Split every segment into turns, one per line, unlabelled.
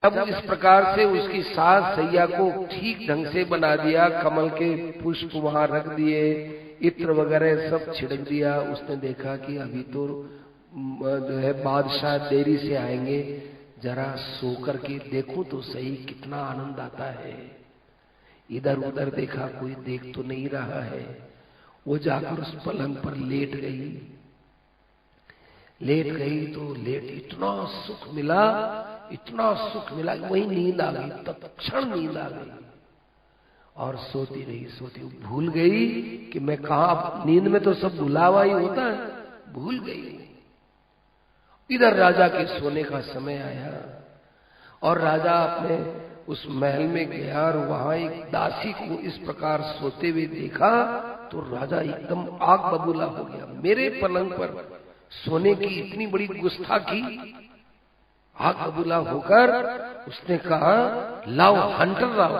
अब इस प्रकार से उसकी सास सैया को ठीक ढंग से बना दिया, कमल के पुष्प वहां रख दिए, इत्र वगैरह सब छिड़क दिया। उसने देखा कि अभी तो जो है बादशाह देरी से आएंगे, जरा सो करके देखूं तो सही कितना आनंद आता है। इधर उधर देखा, कोई देख तो नहीं रहा है। वो जाकर उस पलंग पर लेट गई तो इतना सुख मिला, इतना सुख मिला, वही नींद आ गई, तत्क्षण नींद आ गई। और सोती रही, भूल गई कि मैं कहा, नींद में तो सब भुलावा ही होता है, भूल गई। इधर राजा के सोने का समय आया और राजा अपने उस महल में गया और वहां एक दासी को इस प्रकार सोते हुए देखा तो राजा एकदम आग बबूला हो गया। मेरे पलंग पर सोने की इतनी बड़ी गुस्ताखी! आग बबूला होकर उसने कहा, लाओ हंटर लाओ,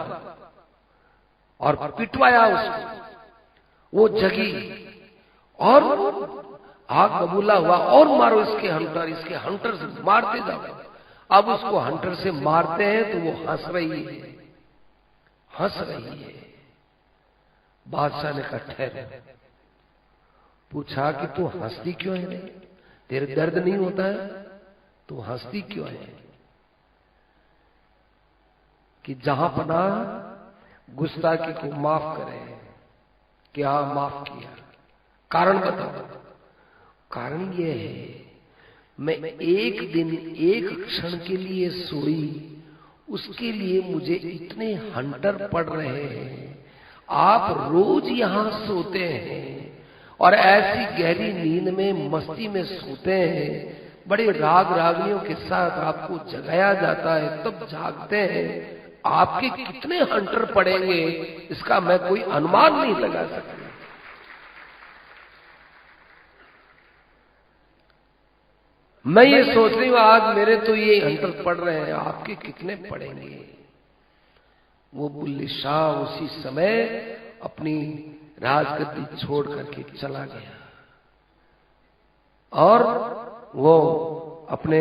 और पिटवाया उसको। वो जगी और आग बबूला हुआ, और मारो इसके हंटर से मारते जाओ। अब उसको हंटर से मारते हैं तो वो हंस रही है। बादशाह ने कहा, ठहर। पूछा कि तू हंसती क्यों है? तेरे दर्द नहीं होता है? तू हंसती क्यों है? कि जहां पना गुस्ताखी को माफ करे। क्या माफ किया? कारण बताओ। कारण यह है, मैं एक दिन एक क्षण के लिए सोई, उसके लिए मुझे इतने हंटर पड़ रहे हैं। आप रोज यहां सोते हैं और ऐसी गहरी नींद में मस्ती में सोते हैं, बड़े राग रागनियों के साथ आपको जगाया जाता है, तब जागते हैं। आपके कितने हंटर पड़ेंगे इसका मैं कोई अनुमान नहीं लगा सकता। मैं ये सोच रही हूं, आज मेरे तो ये हंटर पड़ रहे हैं, आपके कितने पड़ेंगे? वो बुल्ले शाह उसी समय अपनी राजगद्दी छोड़ करके चला गया और वो अपने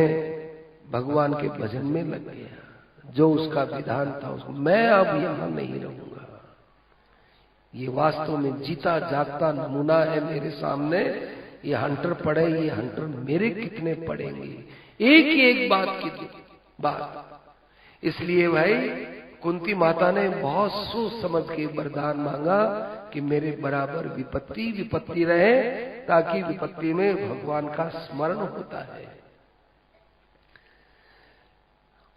भगवान के भजन में लग गया। जो उसका विधान था, उसको मैं अब यहां नहीं रहूंगा। ये वास्तव में जीता जागता नमूना है मेरे सामने। ये हंटर पड़े, ये हंटर मेरे कितने पड़ेंगे? एक बात की बात। इसलिए भाई कुंती माता ने बहुत सोच समझ के वरदान मांगा कि मेरे बराबर विपत्ति रहे, ताकि विपत्ति में भगवान का स्मरण होता है।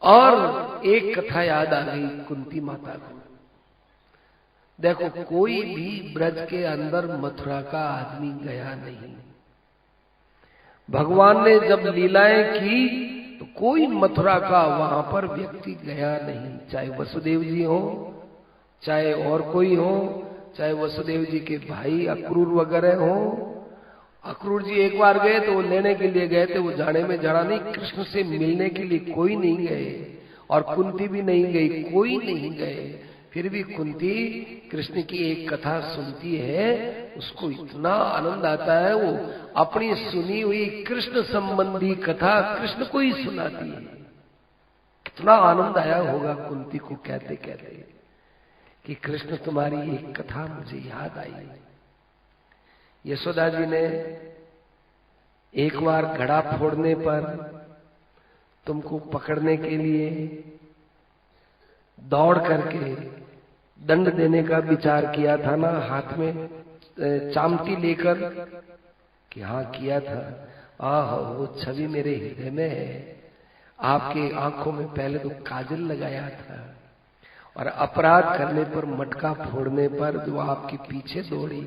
और एक कथा याद आ गई कुंती माता को। देखो, कोई भी ब्रज के अंदर मथुरा का आदमी गया नहीं। भगवान ने जब लीलाएं की तो कोई मथुरा का वहां पर व्यक्ति गया नहीं, चाहे वसुदेव जी हो, चाहे और कोई हो, चाहे वसुदेव जी के भाई अक्रूर वगैरह हो। अक्रूर जी एक बार गए तो वो लेने के लिए गए थे, वो जाने में जरा नहीं, कृष्ण से मिलने के लिए कोई नहीं गए, और कुंती भी नहीं गई, कोई नहीं गए। फिर भी कुंती कृष्ण की एक कथा सुनती है, उसको इतना आनंद आता है, वो अपनी सुनी हुई कृष्ण संबंधी कथा कृष्ण को ही सुनाती है। कितना आनंद आया होगा कुंती को कहते कहते कि कृष्ण तुम्हारी एक कथा मुझे याद आई। यशोदा जी ने एक बार घड़ा फोड़ने पर तुमको पकड़ने के लिए दौड़ करके दंड देने का विचार किया था ना, हाथ में चामटी लेकर, कि हाँ किया था। वो छवि मेरे हृदय में है। आपके आंखों में पहले तो काजल लगाया था, और अपराध करने पर, मटका फोड़ने पर जो आपके पीछे दौड़ी,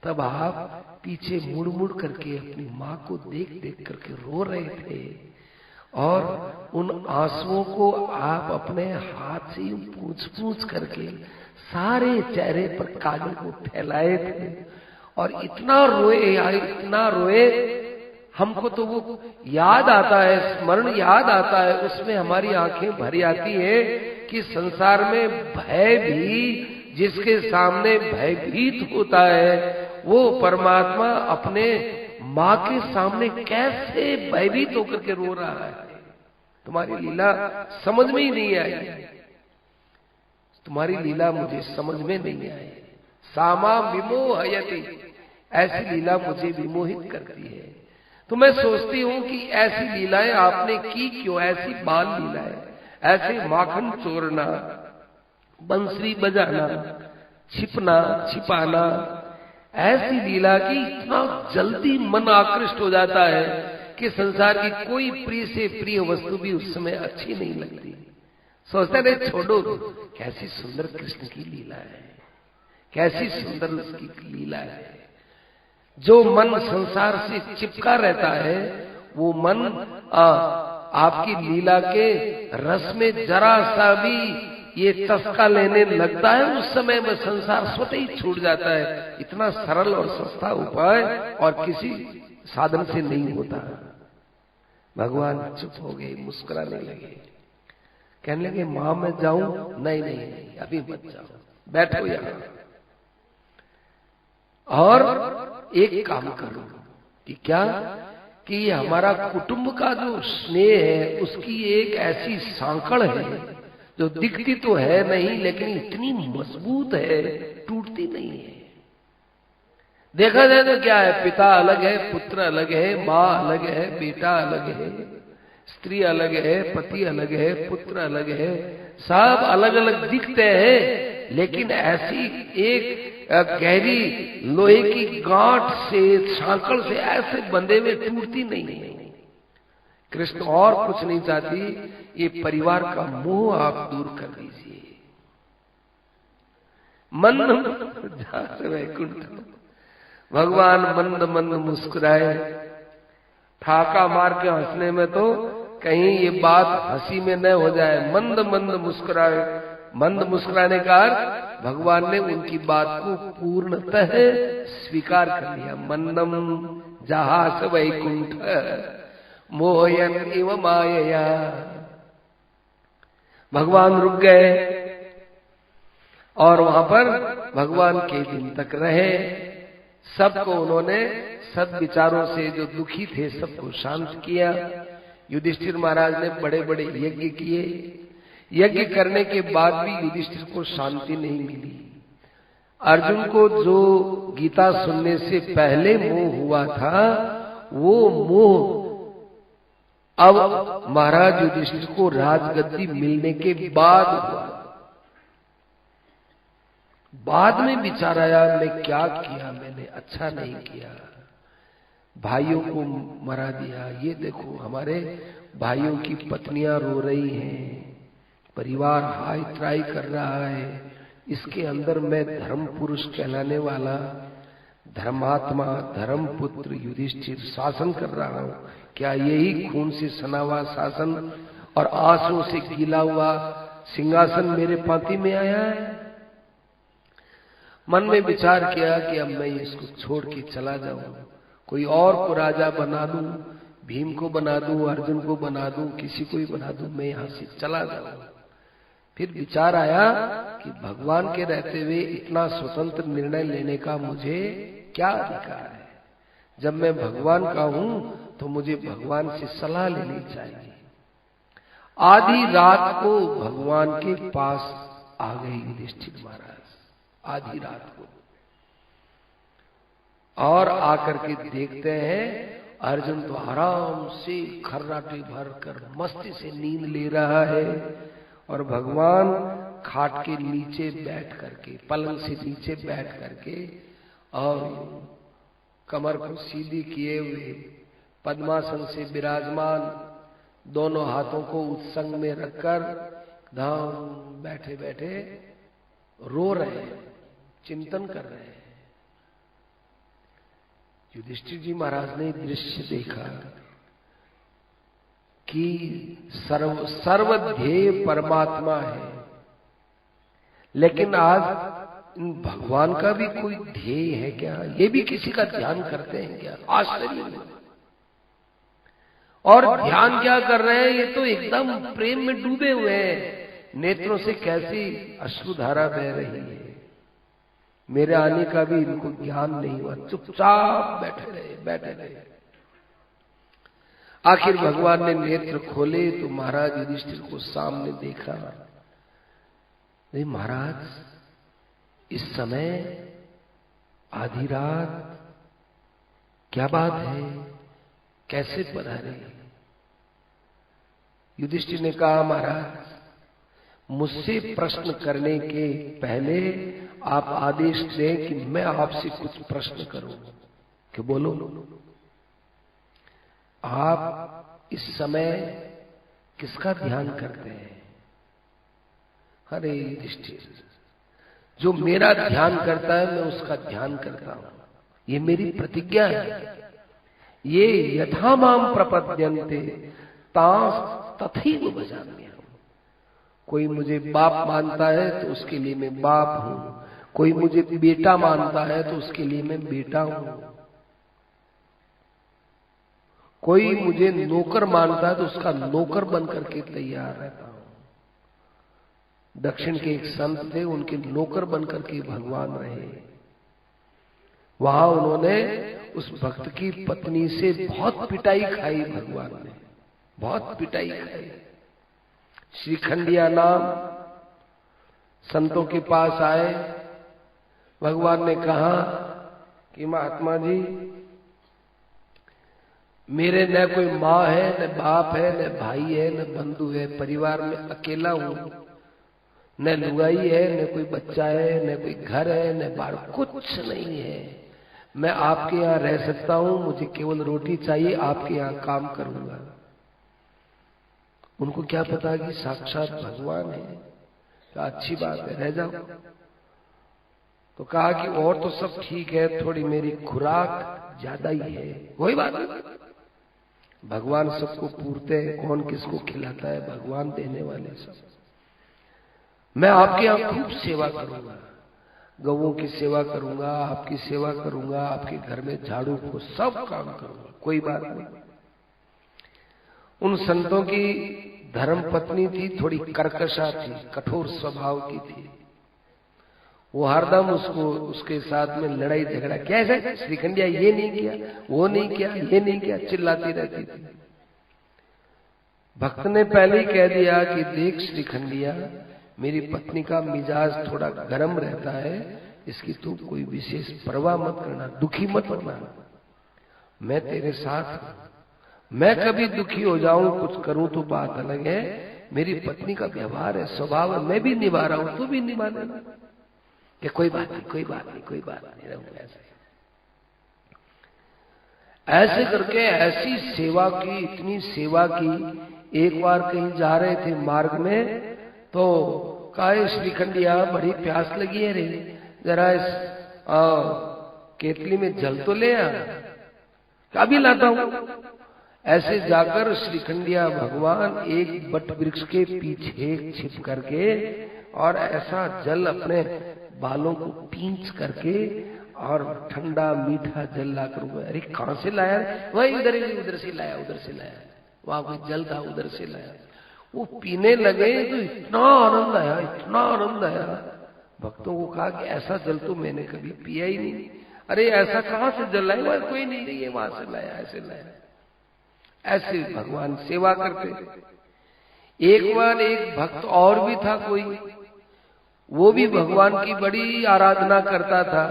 तब आप पीछे मुड़ मुड़ करके अपनी माँ को देख देख करके रो रहे थे, और उन आंसुओं को आप अपने हाथ से पूंछ करके सारे चेहरे पर काजल को फैलाए थे, और इतना रोए। हमको तो वो याद आता है, स्मरण याद आता है, उसमें हमारी आंखें भर आती है कि संसार में भय भी, जिसके सामने भयभीत होता है, वो परमात्मा अपने माँ के सामने कैसे भयभीत होकर के रो रहा है। तुम्हारी लीला समझ में ही नहीं आई, तुम्हारी लीला मुझे समझ में नहीं आई। सामा विमोहयति, ऐसी लीला मुझे विमोहित करती है। तो मैं सोचती हूं कि ऐसी लीलाएं आपने की क्यों, ऐसी बाल लीलाएं, ऐसे माखन चोरना, बंसरी बजाना, छिपना छिपाना, ऐसी लीला की इतना जल्दी मन आकृष्ट हो जाता है कि संसार की कोई प्रिय से प्रिय वस्तु भी उस समय अच्छी नहीं लगती। सोचते रहे छोड़ो, कैसी सुंदर कृष्ण की लीला है, कैसी सुंदर उसकी लीला है। जो मन संसार से चिपका रहता है वो मन आपकी लीला के रस में जरा सा भी ये चस्का लेने लगता है, उस समय में संसार स्वतः ही छूट जाता है। इतना सरल और सस्ता उपाय और किसी साधन से नहीं होता। भगवान चुप हो गए, मुस्कुराने लगे, कहने लगे मां मैं जाऊं? नहीं नहीं नहीं, अभी मत जाओ, बैठो यहां और एक काम करो। कि क्या? कि ये हमारा कुटुंब का जो स्नेह है उसकी एक ऐसी सांकड़ है जो दिखती तो है नहीं लेकिन इतनी मजबूत है, टूटती नहीं है। देखा जाए तो क्या है, पिता अलग है, पुत्र अलग है, माँ अलग है, बेटा अलग है, स्त्री अलग है, पति अलग है, पुत्र अलग है, सब अलग अलग दिखते हैं, लेकिन ऐसी एक गहरी लोहे की गांठ से, सांकड़ से ऐसे बंधे हुए टूटती नहीं है। कृष्ण और कुछ नहीं चाहती, ये परिवार का मोह आप दूर कर दीजिए। मंद जात वैकुंठ, भगवान मंद मंद मुस्कुराए। ठाका मार के हंसने में तो कहीं ये बात हंसी में न हो जाए, मंद मंद मुस्कुराए। मंद मुस्कुराने का अर्थ भगवान ने उनकी बात को पूर्णतः स्वीकार कर लिया। मंदम जहास वैकुंठ मोहयन इव मायया। भगवान रुक गए और वहां पर भगवान के दिन तक रहे। सबको उन्होंने सद विचारों से जो दुखी थे सबको शांत किया। युधिष्ठिर महाराज ने बड़े बड़े यज्ञ किए। यज्ञ करने के बाद भी युधिष्ठिर को शांति नहीं मिली। अर्जुन को जो गीता सुनने से पहले मोह हुआ था वो मोह अब महाराज युधिष्ठिर को राजगद्दी मिलने के बाद हुआ। बाद में विचार आया मैं क्या किया, मैंने अच्छा नहीं किया, भाइयों को मरा दिया। ये देखो हमारे भाइयों की पत्नियां रो रही हैं, परिवार हाय त्राई कर रहा है, इसके अंदर मैं धर्म पुरुष कहलाने वाला धर्मात्मा धर्मपुत्र युधिष्ठिर शासन कर रहा हूं। क्या यही खून से सना हुआ शासन और आंसुओं से गीला हुआ सिंहासन मेरे पांति में आया है? मन में विचार किया कि अब मैं इसको छोड़ के चला जाऊं, कोई और को राजा बना दूं, भीम को बना दूं, अर्जुन को बना दूं, किसी को ही बना दूं, मैं यहां से चला जाऊं। फिर विचार आया कि भगवान के रहते हुए इतना स्वतंत्र निर्णय लेने का मुझे क्या अधिकार है? जब मैं भगवान का हूं तो मुझे भगवान से सलाह लेनी चाहिए। आधी रात को भगवान के पास आ गए युधिष्ठिर महाराज, आधी रात को, और आकर के देखते हैं अर्जुन तो आराम से खर्राटे भरकर मस्ती से नींद ले रहा है और भगवान खाट के नीचे बैठ करके, पलंग से नीचे बैठ करके और कमर को सीधी किए हुए पद्मासन से विराजमान, दोनों हाथों को उत्संग में रखकर धाम बैठे बैठे रो रहे हैं, चिंतन कर रहे हैं। युधिष्ठिर जी महाराज ने दृश्य देखा कि सर्वध्येय परमात्मा है, लेकिन आज भगवान का भी कोई ध्येय है क्या? ये भी किसी का ध्यान करते हैं क्या? आश्चर्य है। और ध्यान क्या कर रहे हैं? ये तो एकदम प्रेम में डूबे हुए हैं, नेत्रों से कैसी अश्रुधारा बह रही है। मेरे आने का भी इनको ज्ञान नहीं हुआ, चुपचाप बैठे रहे। आखिर भगवान ने नेत्र खोले तो महाराज युधिष्ठिर को सामने देखा। नहीं महाराज, इस समय आधी रात, क्या बात है, कैसे पधारे? युधिष्ठिर ने कहा, महाराज मुझसे प्रश्न करने के पहले आप आदेश दें कि मैं आपसे कुछ प्रश्न करूं। कि बोलो। आप इस समय किसका ध्यान करते हैं? अरे युधिष्ठिर, जो मेरा ध्यान करता है मैं उसका ध्यान करता हूं, ये मेरी प्रतिज्ञा है। ये यथा माम प्रपद्यन्ते तांस तथैव भजाम्यहम्। कोई मुझे बाप मानता है तो उसके लिए मैं बाप हूं, कोई मुझे बेटा मानता है तो उसके लिए मैं बेटा हूं, कोई मुझे नौकर मानता है तो उसका नौकर बनकर के तैयार रहता हूं। दक्षिण के एक संत थे, उनके नौकर बनकर के भगवान रहे। वहां उन्होंने उस भक्त की पत्नी से बहुत पिटाई खाई, भगवान ने बहुत पिटाई खाई। श्रीखंडिया नाम संतों के पास आए। भगवान ने कहा कि महात्मा जी, मेरे न कोई माँ है, न बाप है, न भाई है, न बंधु है, परिवार में अकेला हूं, न लुगाई है, न कोई बच्चा है, न कोई घर है, न बाहर, कुछ नहीं है। मैं आपके यहाँ रह सकता हूं, मुझे केवल रोटी चाहिए, आपके यहाँ काम करूंगा। उनको क्या पता कि साक्षात भगवान है। तो अच्छी बात है, रह जाओ। तो कहा कि और तो सब ठीक है, थोड़ी मेरी खुराक ज्यादा ही है। वही बात है, भगवान सबको पूरते हैं, कौन किसको खिलाता है, भगवान देने वाले सब। मैं आपके यहाँ खूब सेवा करूंगा, गौओं की सेवा करूंगा, आपकी सेवा करूंगा, आपके घर में झाड़ू को सब काम करूंगा, कोई बात नहीं। उन संतों की धर्म पत्नी थी, थोड़ी कर्कशा थी, कठोर स्वभाव की थी। वो हरदम उसके साथ में लड़ाई झगड़ा, कैसे श्रीखंडिया ये नहीं किया, वो नहीं किया, ये नहीं किया, चिल्लाती रहती थी। भक्त ने पहले ही कह दिया कि देख श्रीखंडिया, मेरी पत्नी का मिजाज थोड़ा गर्म रहता है, इसकी तू कोई विशेष परवाह मत करना, दुखी मत होना, मैं तेरे साथ हूं। मैं कभी दुखी हो जाऊं, कुछ करूं तो बात अलग है, मेरी पत्नी का व्यवहार है, स्वभाव है, मैं भी निभा रहा हूं, तू भी निभा लेना। कि कोई बात नहीं, कोई बात नहीं, कोई बात नहीं, रहूंगा ऐसे करके ऐसी सेवा की, इतनी सेवा की। एक बार कहीं जा रहे थे मार्ग में, तो कहा श्रीखंडिया बड़ी प्यास लगी है रे, जरा इस केतली में जल तो ले आ। अभी लाता हूं। ऐसे जाकर श्रीखंडिया भगवान एक बट वृक्ष के पीछे छिप करके और ऐसा जल अपने बालों को पींच करके और ठंडा मीठा जल लाकर, अरे कहां से लाया? वही उधर से लाया, उधर से लाया, वहां कोई जल था, उधर से लाया। वो पीने लगे तो इतना आनंद आया, इतना आनंद आया। भक्तों को कहा कि ऐसा जल तो मैंने कभी पिया ही नहीं। अरे ऐसा कहां से जल लाया? कोई नहीं, ये वहां से लाया, ऐसे लाया। ऐसे भगवान सेवा करते। एक बार एक भक्त और भी था कोई, वो भी भगवान की बड़ी आराधना करता था।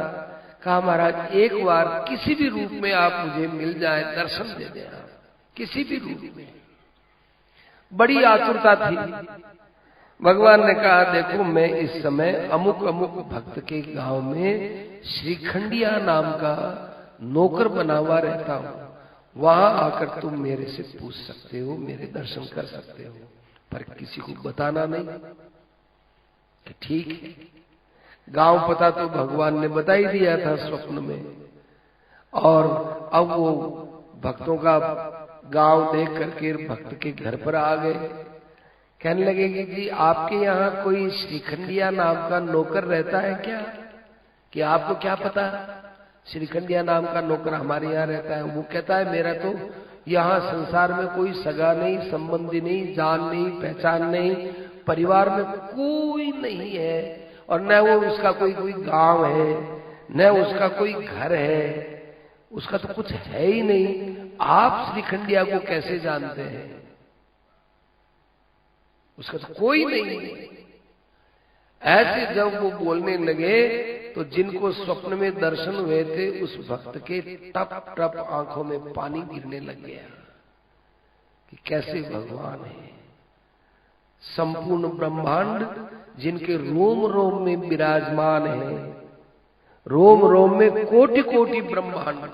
कहा महाराज एक बार किसी भी रूप में आप मुझे मिल जाए, दर्शन दे देना, किसी भी रूप में। बड़ी आतुरता थी। भगवान ने कहा देखो मैं इस समय अमुक अमुक भक्त के गांव में श्रीखंडिया नाम का नौकर बना हुआ रहता हूं, वहां आकर तुम मेरे से पूछ सकते हो, मेरे दर्शन कर सकते हो, पर किसी को बताना नहीं। ठीक है। गांव पता तो भगवान ने बता ही दिया था स्वप्न में। और अब वो भक्तों का गांव देख करके भक्त के घर पर आ गए। कहने लगे कि जी आपके यहाँ कोई श्रीखंडिया नाम का नौकर रहता है क्या? कि आपको क्या पता श्रीखंडिया नाम का नौकर हमारे यहाँ रहता है? वो कहता है मेरा तो यहाँ संसार में कोई सगा नहीं, संबंधी नहीं, जान नहीं, पहचान नहीं, परिवार में कोई नहीं है, और न वो उसका कोई गांव है, न उसका कोई घर है, उसका तो कुछ है ही नहीं। आप श्रीखंडिया को कैसे जानते हैं? उसका तो कोई नहीं। ऐसे जब वो बोलने लगे तो जिनको स्वप्न में दर्शन हुए थे उस भक्त के टप टप आंखों में पानी गिरने लग गया कि कैसे भगवान है। संपूर्ण ब्रह्मांड जिनके रोम रोम में विराजमान है, रोम रोम में कोटि कोटि ब्रह्मांड,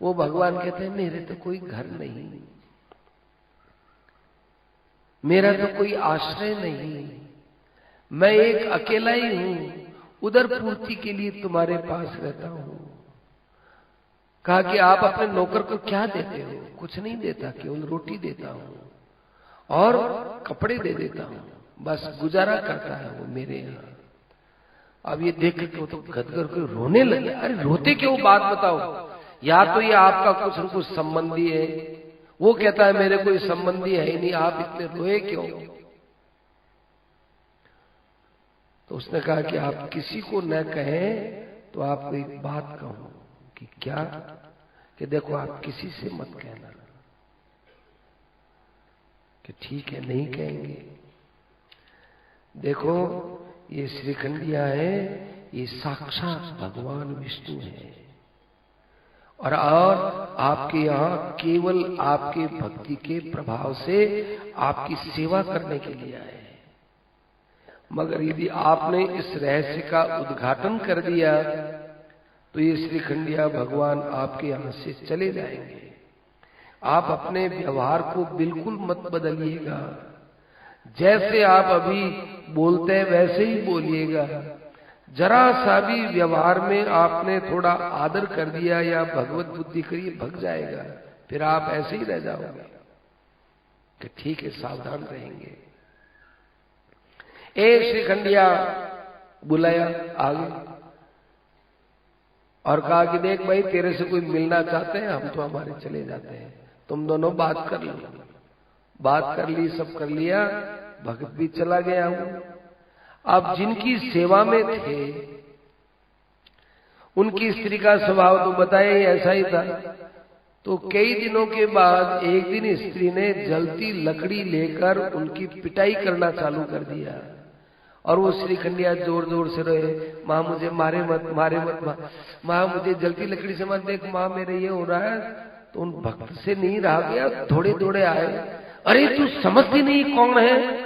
वो भगवान कहते हैं मेरे तो कोई घर नहीं, मेरा तो कोई आश्रय नहीं, मैं एक अकेला ही हूं, उधर पूर्ति के लिए तुम्हारे पास रहता हूं। कहा कि आप अपने नौकर को क्या देते हो? कुछ नहीं देता, केवल रोटी देता हूं और कपड़े दे देता हूं, बस गुजारा करता है वो मेरे यहाँ। अब ये देख के तो गदगद को रोने लगे। अरे रोते क्यों? बात बताओ। या तो ये आपका कुछ न कुछ संबंधी है, वो कहता है मेरे कोई संबंधी है ही नहीं, आप इतने रोए क्यों? तो उसने कहा कि आप किसी को न कहें तो आपको एक बात कहूं कि क्या? कि देखो आप किसी से मत कहना। कि ठीक है, नहीं कहेंगे। देखो ये श्रीखंडिया है, ये साक्षात भगवान विष्णु है और आपके यहाँ केवल आपके भक्ति के प्रभाव से आपकी सेवा करने के लिए आए। मगर यदि आपने इस रहस्य का उद्घाटन कर दिया तो ये श्रीखंडिया भगवान आपके यहां से चले जाएंगे। आप अपने व्यवहार को बिल्कुल मत बदलिएगा, जैसे आप अभी बोलते हैं वैसे ही बोलिएगा। जरा सा भी व्यवहार में आपने थोड़ा आदर कर दिया या भगवत बुद्धि करिए, भग जाएगा, फिर आप ऐसे ही रह जाओगे। कि ठीक है, सावधान रहेंगे। एक श्रीखंडिया बुलाया आगे और कहा कि देख भाई, तेरे से कोई मिलना चाहते हैं, हम तो हमारे चले जाते हैं, तुम दोनों बात कर लो। बात कर ली, सब कर लिया, भगत भी चला गया हूं। अब जिनकी सेवा में थे उनकी स्त्री का स्वभाव तो बताया ही ऐसा ही था। तो कई दिनों के बाद एक दिन स्त्री ने जलती लकड़ी लेकर उनकी पिटाई करना चालू कर दिया और वो श्रीखंडिया जोर जोर से रोए, माँ मुझे मारे मत, मारे मत, माँ मुझे जलती लकड़ी से मत देख, माँ मेरे ये हो रहा है। तो उन भक्त से नहीं रहा गया, दौड़े दौड़े आए, अरे तू समझती नहीं कौन है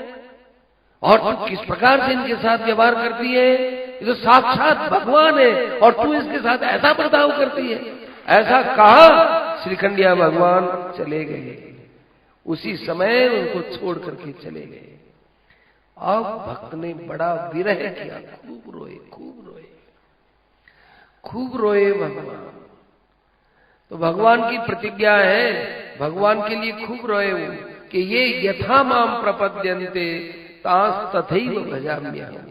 और तू किस प्रकार से इनके साथ व्यवहार करती है? ये तो साक्षात भगवान है और तू इसके साथ ऐसा बर्ताव करती है। ऐसा कहा, श्रीखंडिया भगवान चले गए। उसी समय उनको छोड़ करके चले गए। अब भक्त ने बड़ा विरह किया, खूब रोए, खूब रोए, खूब रोए भगवान। तो भगवान की प्रतिज्ञा है, भगवान के लिए खूब रोए कि ये यथा माम प्रपद्यन्ते तास तथैव भजाम्यहम्।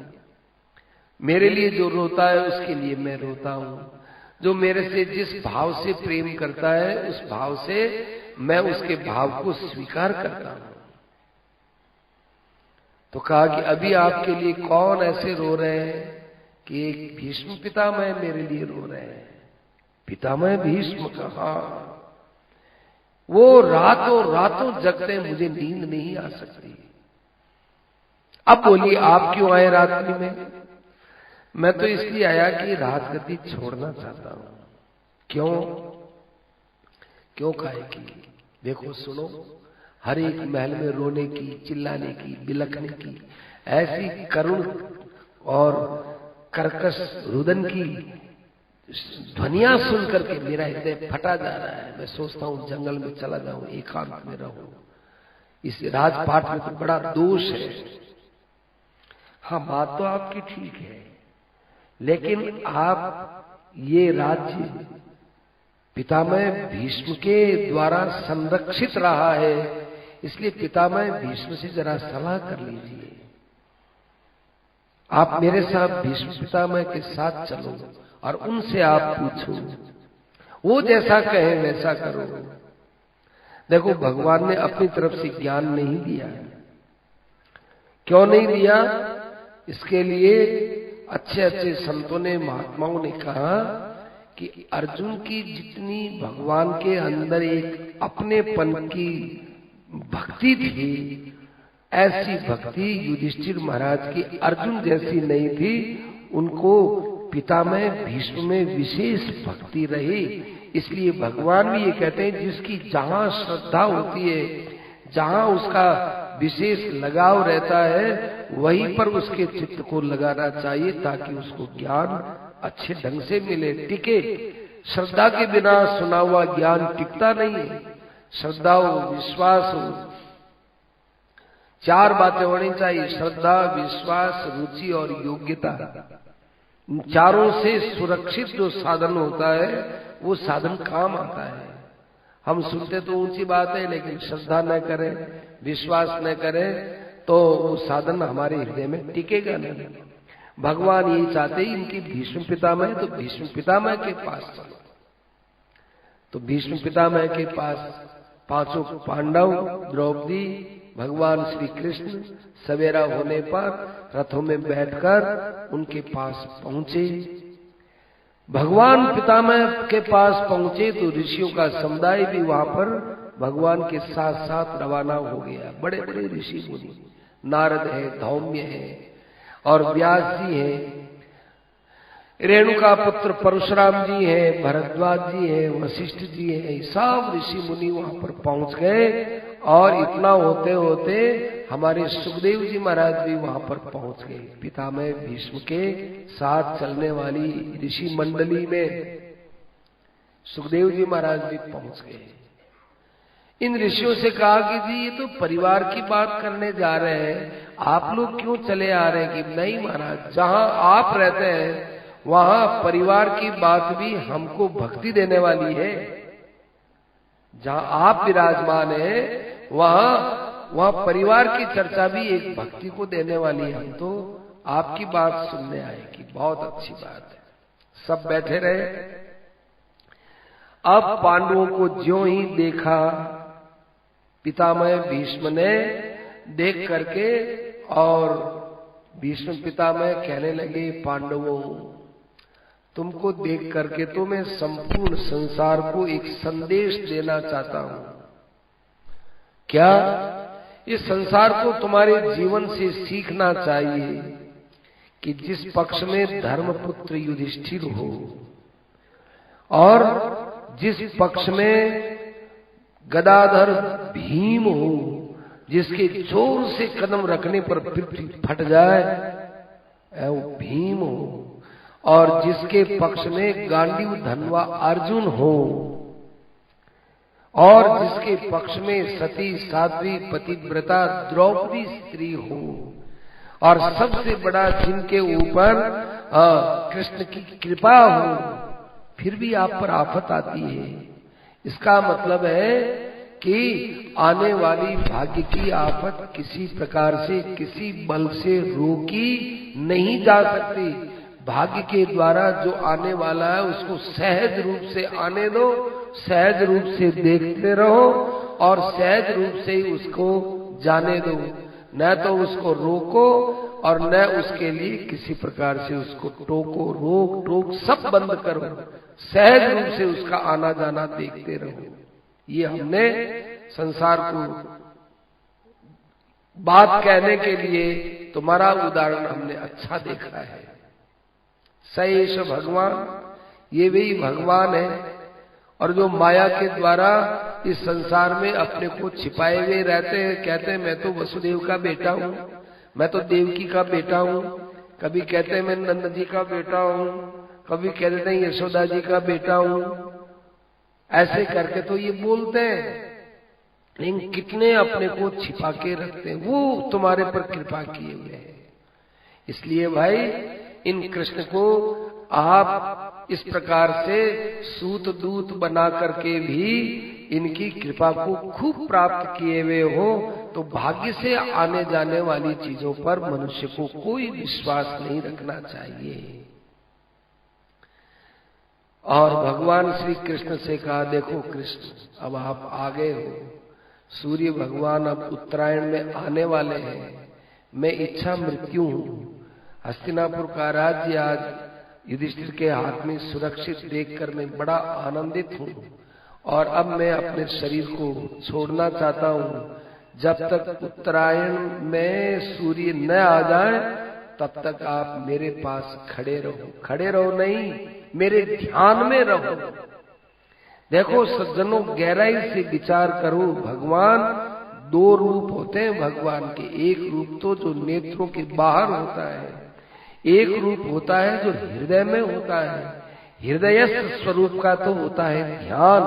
मेरे लिए जो रोता है उसके लिए मैं रोता हूं, जो मेरे से जिस भाव से प्रेम करता है उस भाव से मैं उसके भाव को स्वीकार करता हूं। तो कहा कि अभी आपके लिए कौन ऐसे रो रहे हैं? कि एक भीष्म पितामह मेरे लिए रो रहे हैं। पितामह भीष्म कहा, वो रातों रातों जगते, मुझे नींद नहीं आ सकती। अब बोलिए आप क्यों आए रात्रि में? मैं तो इसलिए आया कि रात गति छोड़ना चाहता हूं। क्यों? क्यों कहे कि देखो सुनो, हर एक महल में रोने की, चिल्लाने की, बिलखने की, ऐसी करुण और कर्कश रुदन की ध्वनियां सुन करके मेरा हृदय फटा जा रहा है। मैं सोचता हूं जंगल में चला जाऊं, एकांत में रहूं। इस राजपाट में तो बड़ा दोष है। हाँ, बात तो आपकी ठीक है, लेकिन आप ये राज्य पितामह भीष्म के द्वारा संरक्षित रहा है, इसलिए पितामह भीष्म से जरा सलाह कर लीजिए। आप मेरे साथ भीष्म पितामह के साथ चलो और उनसे आप पूछो, वो जैसा कहे वैसा करो। देखो भगवान ने अपनी तरफ से ज्ञान नहीं दिया। क्यों नहीं दिया? इसके लिए अच्छे अच्छे संतों ने, महात्माओं ने कहा कि अर्जुन की जितनी भगवान के अंदर एक अपनेपन की भक्ति थी, ऐसी भक्ति युधिष्ठिर महाराज की अर्जुन जैसी नहीं थी। उनको पितामह भीष्म में विशेष भक्ति रही। इसलिए भगवान भी ये कहते हैं, जिसकी जहां श्रद्धा होती है, जहां उसका विशेष लगाव रहता है, वहीं पर उसके चित्त को लगाना चाहिए, ताकि उसको ज्ञान अच्छे ढंग से मिले, टिके। श्रद्धा के बिना सुना हुआ ज्ञान टिकता नहीं है। श्रद्धा हो, विश्वास हो, 4 बातें होनी चाहिए: श्रद्धा, विश्वास, रुचि और योग्यता। चारों से सुरक्षित जो साधन होता है, वो साधन काम आता है। हम सुनते तो ऊंची बात है, लेकिन श्रद्धा न करें, विश्वास न करें, तो वो साधन हमारे हृदय में टिकेगा नहीं। भगवान यही चाहते ही, इनकी भीष्म पितामह, तो भीष्म पितामह के पास चलो। तो भीष्म पितामह के पास 5 पांडव, द्रौपदी, भगवान श्री कृष्ण सवेरा होने पर रथों में बैठकर उनके पास पहुंचे। भगवान पितामह के पास पहुंचे तो ऋषियों का समुदाय भी वहां पर भगवान के साथ साथ रवाना हो गया। बड़े बड़े ऋषि मुनि, नारद है, धौम्य है और व्यास जी है, रेणुका पुत्र परशुराम जी है, भरद्वाज जी है, वशिष्ठ जी है, सब ऋषि मुनि वहां पर पहुंच गए। और इतना होते होते हमारे सुखदेव जी महाराज भी वहां पर पहुंच गए। पितामह भीष्म के साथ चलने वाली ऋषि मंडली में सुखदेव जी महाराज भी पहुंच गए। इन ऋषियों से कहा कि जी ये तो परिवार की बात करने जा रहे हैं, आप लोग क्यों चले आ रहे हैं? कि नहीं महाराज, जहां आप रहते हैं वहां परिवार की बात भी हमको भक्ति देने वाली है। जहां आप विराजमान है वहां परिवार की चर्चा भी एक भक्ति को देने वाली है। हम तो आपकी बात सुनने आए कि बहुत अच्छी बात है। सब बैठे रहे। अब पांडवों को ज्यों ही देखा, पितामह भीष्म ने देख करके, और भीष्म पितामह कहने लगे, पांडवों तुमको देख करके तो मैं संपूर्ण संसार को एक संदेश देना चाहता हूं। क्या? इस संसार को तुम्हारे जीवन से सीखना चाहिए कि जिस पक्ष में धर्मपुत्र युधिष्ठिर हो और जिस पक्ष में गदाधर भीम हो, जिसके जोर से कदम रखने पर पृथ्वी फट जाए, वो भीम हो, और जिसके पक्ष में गांडीव धनवा अर्जुन हो, और जिसके पक्ष में सती साध्वी पतिव्रता द्रौपदी स्त्री हो, और सबसे बड़ा जिनके ऊपर कृष्ण की कृपा हो, फिर भी आप पर आफत आती है। इसका मतलब है कि आने वाली भाग्य की आफत किसी प्रकार से, किसी बल से रोकी नहीं जा सकती। भाग्य के द्वारा जो आने वाला है उसको सहज रूप से आने दो, सहज रूप से देखते रहो और सहज रूप से ही उसको जाने दो। न तो उसको रोको और न उसके लिए किसी प्रकार से उसको टोको, रोक टोक सब बंद करो। सहज रूप से उसका आना जाना देखते रहो। ये हमने संसार को बात कहने के लिए तुम्हारा उदाहरण हमने अच्छा देखा है। सैष भगवान, ये भी भगवान है, और जो माया के द्वारा इस संसार में अपने को छिपाए हुए रहते हैं। कहते हैं मैं तो वसुदेव का बेटा हूँ, मैं तो देवकी का बेटा हूँ, कभी कहते हैं मैं नंद जी का बेटा हूँ, कभी कहते हैं यशोदा जी का बेटा हूँ। ऐसे करके तो ये बोलते हैं, लेकिन कितने अपने को छिपा के रखते हैं। वो तुम्हारे पर कृपा किए हुए हैं। इसलिए भाई इन कृष्ण को आप इस प्रकार से सूत दूत बना करके भी इनकी कृपा को खूब प्राप्त किए हुए हो, तो भाग्य से आने जाने वाली चीजों पर मनुष्य को कोई विश्वास नहीं रखना चाहिए। और भगवान श्री कृष्ण से कहा, देखो कृष्ण अब आप आ गए हो, सूर्य भगवान अब उत्तरायण में आने वाले हैं, मैं इच्छा मृत्यु हूं, हस्तिनापुर का राज्य आज युधिष्ठिर के हाथ में सुरक्षित देखकर मैं बड़ा आनंदित हूँ और अब मैं अपने शरीर को छोड़ना चाहता हूँ। जब तक उत्तरायण में सूर्य न आ जाए तब तक आप मेरे पास खड़े रहो। खड़े रहो नहीं, मेरे ध्यान में रहो। देखो सज्जनों, गहराई से विचार करो। भगवान दो रूप होते हैं भगवान के। एक रूप तो जो नेत्रों के बाहर होता है, एक रूप होता है जो हृदय में होता है। हृदयस्थ स्वरूप का तो होता है ध्यान,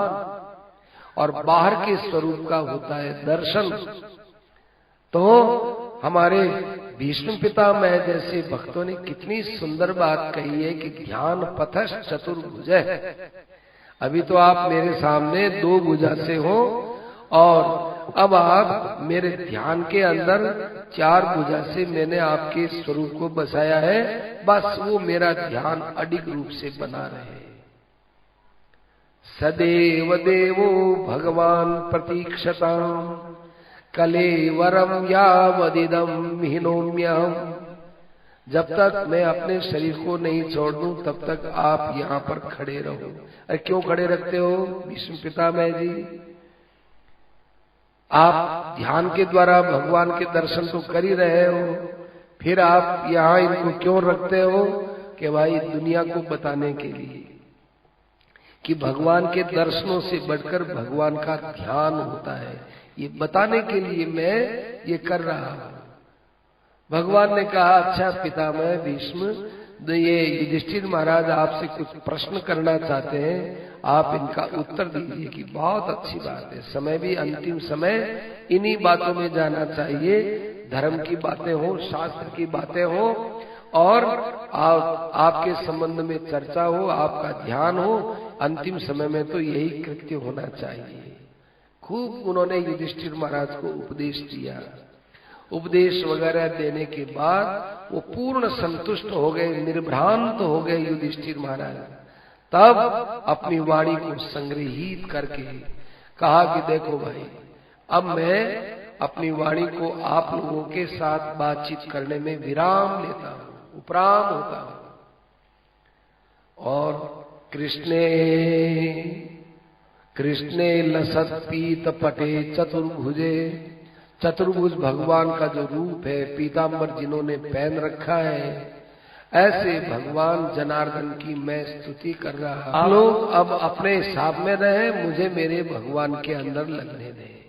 और बाहर के स्वरूप का होता है दर्शन। तो हमारे भीष्म पितामह जैसे भक्तों ने कितनी सुंदर बात कही है कि ध्यान पथश चतुर्भुज। अभी तो आप मेरे सामने दो भुजा से हो, और अब आप मेरे ध्यान के अंदर चार भुजा से मैंने आपके स्वरूप को बसाया है। बस वो मेरा ध्यान अडिग रूप से बना रहे। सदैव देवो भगवान प्रतीक्षताम् कलेवरम यावदिदं हिनोम्यहम्। जब तक मैं अपने शरीर को नहीं छोड़ दूं तब तक आप यहाँ पर खड़े रहो। अरे क्यों खड़े रखते हो भीष्म पितामह जी? आप ध्यान के द्वारा भगवान के दर्शन तो कर ही रहे हो, फिर आप यहाँ इनको क्यों रखते हो? कि भाई दुनिया को बताने के लिए कि भगवान के दर्शनों से बढ़कर भगवान का ध्यान होता है, ये बताने के लिए मैं ये कर रहा हूं। भगवान ने कहा, अच्छा पितामह भीष्म, ये युधिष्ठिर महाराज आपसे कुछ प्रश्न करना चाहते हैं, आप इनका उत्तर दीजिए। कि बहुत अच्छी बात है, समय भी अंतिम समय, इन्हीं बातों में जाना चाहिए। धर्म की बातें हो, शास्त्र की बातें हो, और आपके संबंध में चर्चा हो, आपका ध्यान हो। अंतिम समय में तो यही कृत्य होना चाहिए। खूब उन्होंने युधिष्ठिर महाराज को उपदेश दिया। उपदेश वगैरह देने के बाद वो पूर्ण संतुष्ट हो गए, निर्भ्रांत हो गए युधिष्ठिर महाराज। तब अपनी वाणी को संग्रहित करके कहा कि देखो भाई, अब मैं अपनी वाणी को आप लोगों के साथ बातचीत करने में विराम लेता हूं, उपराम होता हूं। और कृष्णे लसत पीत पटे चतुर्भुजे। चतुर्भुज भगवान का जो रूप है, पीतांबर जिन्होंने पहन रखा है, ऐसे भगवान जनार्दन की मैं स्तुति कर रहा। आप लोग अब अपने हिसाब में रहे, मुझे मेरे भगवान के अंदर लगने दें।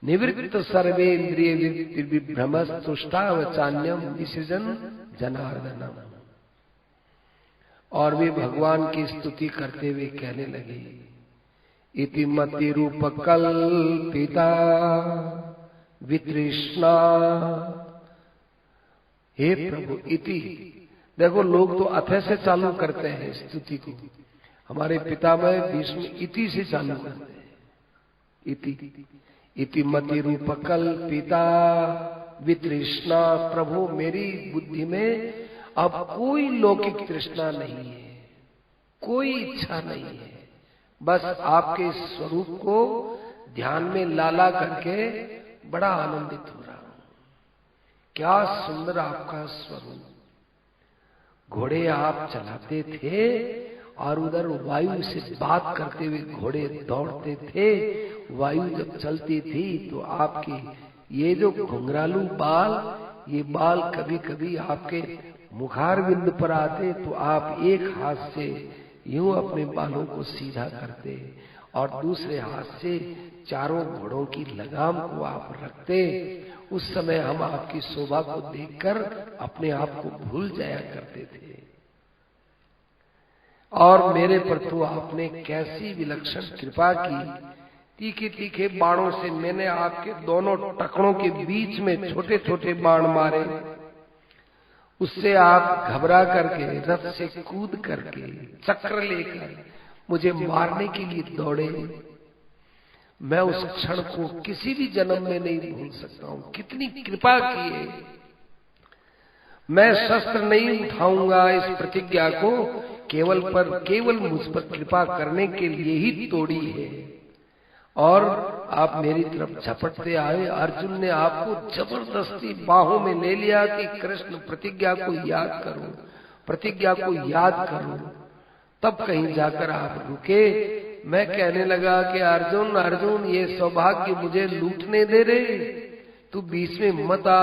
निवृत्त सर्वे इंद्रिय विभ्रमस तुष्टावचान्यम विसृजन जनार्दनम। और वे भगवान की स्तुति करते हुए कहने लगे, इति मति रूप कल्पिता वितृष्णा। हे प्रभु, इति, देखो लोग तो अथ से चालू करते हैं स्तुति को, हमारे पितामह भीष्म इति से चालू करते हैं। इति मति रूप कल्पिता वितृष्णा। प्रभु मेरी बुद्धि में अब कोई लौकिक तृष्णा नहीं है, कोई इच्छा नहीं है। बस आपके स्वरूप को ध्यान में लाला करके बड़ा आनंदित हो रहा हूं। क्या सुंदर आपका स्वरूप। घोड़े आप चलाते थे और उधर वायु से बात करते हुए घोड़े दौड़ते थे। वायु जब चलती थी तो आपके ये जो घुंघरालू बाल, ये बाल कभी कभी आपके मुखार बिंदु पर आते तो आप एक हाथ से यूं अपने बालों को सीधा करते और दूसरे हाथ से चारों घोड़ों की लगाम को आप रखते। उस समय हम आपकी शोभा को देखकर अपने आप को भूल जाया करते थे। और मेरे पर तो आपने कैसी विलक्षण कृपा की। तीखे तीखे बाणों से मैंने आपके दोनों टखनों के बीच में छोटे छोटे बाण मारे। उससे आप घबरा करके रथ से कूद करके चक्र लेकर मुझे मारने के लिए दौड़े। मैं उस क्षण को किसी भी जन्म में नहीं भूल सकता हूं। कितनी कृपा की है। मैं शस्त्र नहीं उठाऊंगा इस प्रतिज्ञा को केवल मुझ पर कृपा करने के लिए ही तोड़ी है। और आप मेरी तरफ झपटते आए। अर्जुन ने आपको जबरदस्ती बाहों में ले लिया कि कृष्ण प्रतिज्ञा को याद करो, प्रतिज्ञा को याद करो, तब कहीं जाकर आप रुके। मैं कहने लगा कि अर्जुन अर्जुन, ये सौभाग्य मुझे लूटने दे रे, तू बीच में मत आ,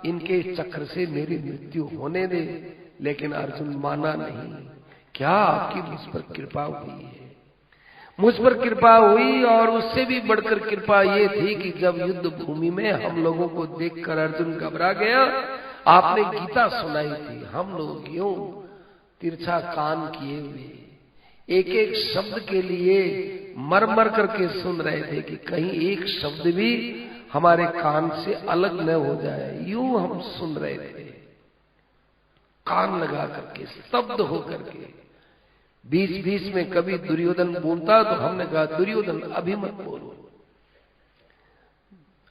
इनके चक्र से मेरी मृत्यु होने दे। लेकिन अर्जुन माना नहीं। क्या आपकी मुझ पर कृपा हुई है? मुझ पर कृपा हुई, और उससे भी बढ़कर कृपा ये थी कि जब युद्ध भूमि में हम लोगों को देखकर अर्जुन घबरा गया, आपने गीता सुनाई थी। हम लोग यूं तिरछा कान किए हुए एक एक शब्द के लिए मर मर करके सुन रहे थे कि कहीं एक शब्द भी हमारे कान से अलग न हो जाए। यूं हम सुन रहे थे, कान लगा करके, स्तब्ध होकर के। बीच बीच में कभी दुर्योधन बोलता तो हमने कहा, दुर्योधन अभी मत बोलो,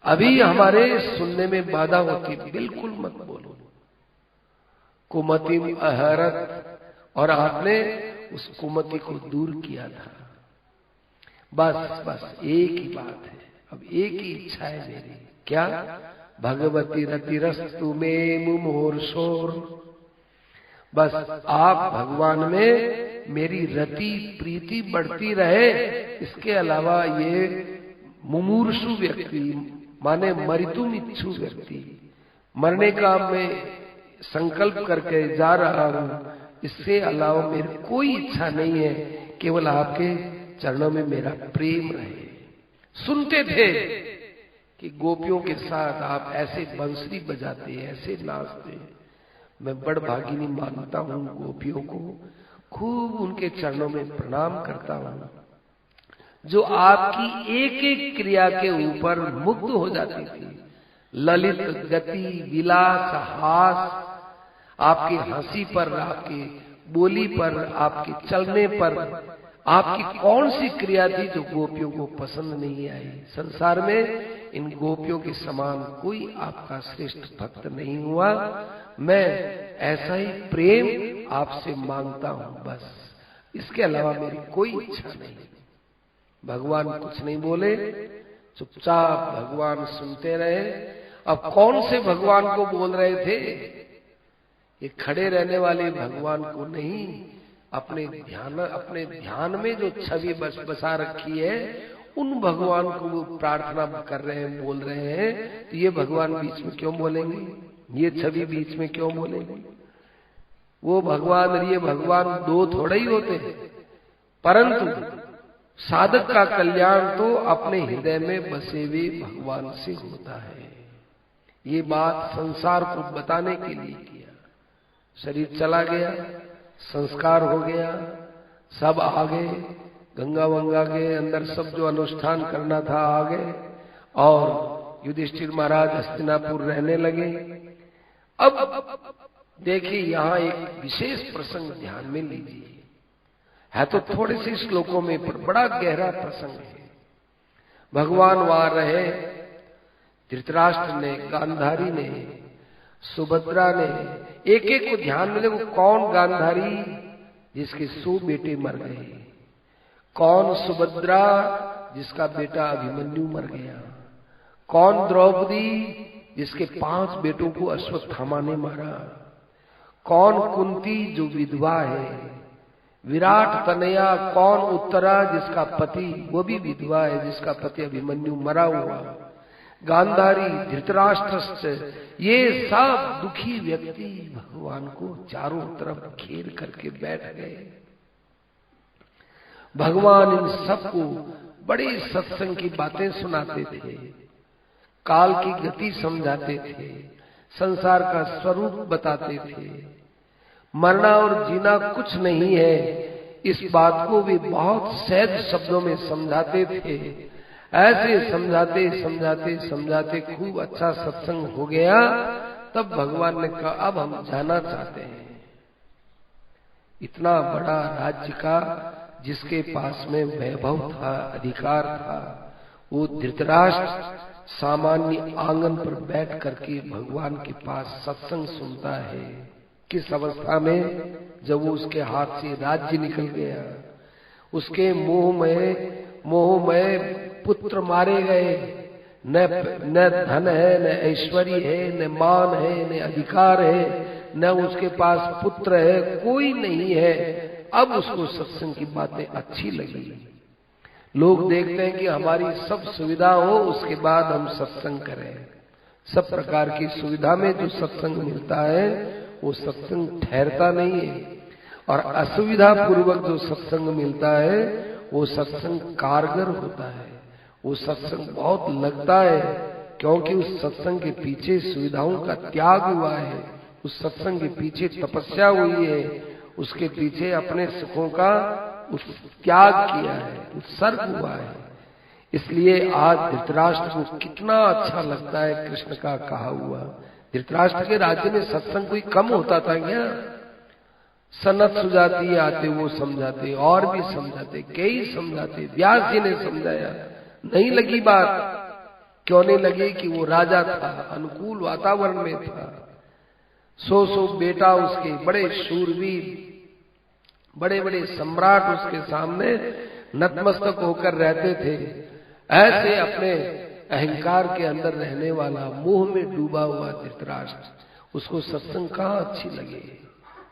अभी हमारे सुनने में बाधा होती, बिल्कुल मत बोलो। कुमतिम अहरत, और आपने उस कुमति को दूर किया था। बस बस एक ही बात है, अब एक ही इच्छा है मेरी। क्या? भगवती रतिरस्तु में मुमोर्षोर, बस आप भगवान में मेरी रति प्रीति बढ़ती रहे। इसके अलावा ये मुमूर्षु व्यक्ति माने मरितुम इच्छु व्यक्ति, मरने का मैं संकल्प करके जा रहा हूं, इससे अलावा मेरी कोई इच्छा नहीं है, केवल आपके चरणों में मेरा प्रेम रहे। सुनते थे कि गोपियों के साथ आप ऐसे बंसुरी बजाते, ऐसे नाचते। मैं बड़ भागिनी मानता हूं गोपियों को, खूब उनके चरणों में प्रणाम करता हूं, जो आपकी एक एक क्रिया के ऊपर मुग्ध हो जाती थी। ललित गति, विलास, हास, आपकी हंसी पर, आपकी बोली पर, आपके चलने पर, आपकी कौन सी क्रिया थी जो गोपियों को पसंद नहीं आई? संसार में इन गोपियों के समान कोई आपका श्रेष्ठ भक्त नहीं हुआ। मैं ऐसा ही प्रेम आपसे मांगता हूं, बस इसके अलावा मेरी कोई इच्छा नहीं। भगवान कुछ नहीं बोले, चुपचाप भगवान सुनते रहे। अब कौन से भगवान को बोल रहे थे? ये खड़े रहने वाले भगवान को नहीं, अपने ध्यान में जो छवि बसा रखी है, उन भगवान को वो प्रार्थना कर रहे हैं, बोल रहे हैं। तो ये भगवान बीच में क्यों बोलेंगे? ये छवि बीच में क्यों बोलेंगे? वो भगवान और ये भगवान दो थोड़े ही होते हैं, परंतु साधक का कल्याण तो अपने हृदय में बसे हुए भगवान से होता है। ये बात संसार को बताने के लिए किया। शरीर चला गया, संस्कार हो गया, सब आ गए, गंगा वंगा के अंदर सब जो अनुष्ठान करना था आ गए, और युधिष्ठिर महाराज हस्तिनापुर रहने लगे। अब देखिए, यहाँ एक विशेष प्रसंग ध्यान में लीजिए। है तो थोड़े से श्लोकों में, पर बड़ा गहरा प्रसंग है। भगवान वहां रहे, धृतराष्ट्र ने, गांधारी ने, सुभद्रा ने, एक एक को ध्यान में देखो। कौन गांधारी जिसके 100 बेटे मर गए, कौन सुभद्रा जिसका बेटा अभिमन्यु मर गया, कौन द्रौपदी जिसके 5 बेटों को अश्वत्थामा ने मारा, कौन कुंती जो विधवा है, विराट तनया कौन उत्तरा जिसका पति वो भी विधवा है, जिसका पति अभिमन्यु मरा हुआ, गांधारी, धृतराष्ट्र, ये सब दुखी व्यक्ति भगवान को चारों तरफ घेर करके बैठ गए। भगवान इन सबको बड़े सत्संग की बातें सुनाते थे, काल की गति समझाते थे, संसार का स्वरूप बताते थे। मरना और जीना कुछ नहीं है, इस बात को वे बहुत सहज शब्दों में समझाते थे। ऐसे समझाते समझाते समझाते खूब अच्छा सत्संग हो गया। तब भगवान ने कहा, अब हम जाना चाहते हैं। इतना बड़ा राज्य का जिसके पास में वैभव था, अधिकार था, वो धृतराष्ट्र सामान्य आंगन पर बैठ करके भगवान के पास सत्संग सुनता है। किस अवस्था में? जब वो उसके हाथ से राज्य निकल गया, उसके मोह में पुत्र मारे गए, न धन है, न ऐश्वर्य है, न मान है, न अधिकार है, न उसके पास पुत्र है, कोई नहीं है। अब उसको सत्संग की बातें अच्छी लगी। लोग देखते हैं कि हमारी सब सुविधा हो, उसके बाद हम सत्संग करें। सब प्रकार की सुविधा में जो सत्संग मिलता है वो सत्संग ठहरता नहीं है, और असुविधा पूर्वक जो सत्संग मिलता है वो सत्संग कारगर होता है। वो सत्संग बहुत लगता है, क्योंकि उस सत्संग के पीछे सुविधाओं का त्याग हुआ है, उस सत्संग के पीछे तपस्या हुई है, उसके पीछे अपने सुखों का त्याग किया है, उत्सर्ग हुआ है। इसलिए आज धृतराष्ट्र को कितना अच्छा लगता है कृष्ण का कहा हुआ। धृतराष्ट्र के राज्य में सत्संग कोई कम होता था क्या? सनत सुजाती आते वो समझाते, और भी समझाते, कई समझाते, व्यास जी ने समझाया, नहीं लगी बात। क्यों नहीं लगी? कि वो राजा था, अनुकूल वातावरण में था, सौ बेटा उसके, बड़े शूरवीर, बड़े बड़े सम्राट उसके सामने नतमस्तक होकर रहते थे। ऐसे अपने अहंकार के अंदर रहने वाला, मोह में डूबा हुआ धृतराष्ट्र, उसको सत्संग कहाँ अच्छी लगे?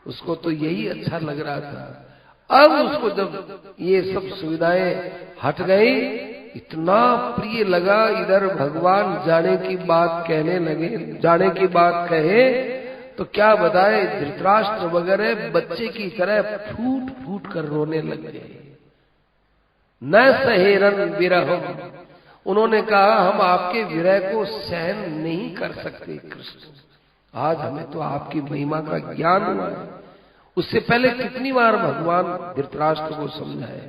उसको तो यही अच्छा लग रहा था। अब उसको जब ये सब सुविधाएं हट गई, इतना प्रिय लगा। इधर भगवान जाने की बात कहने लगे, जाने की बात कहे तो क्या बताए, धृतराष्ट्र वगैरह बच्चे की तरह फूट फूट कर रोने लग गए। न सहेरन विरहम, उन्होंने कहा हम आपके विरह को सहन नहीं कर सकते कृष्ण। आज हमें तो आपकी महिमा का ज्ञान हुआ है। उससे पहले कितनी बार भगवान धृतराष्ट्र को समझाए,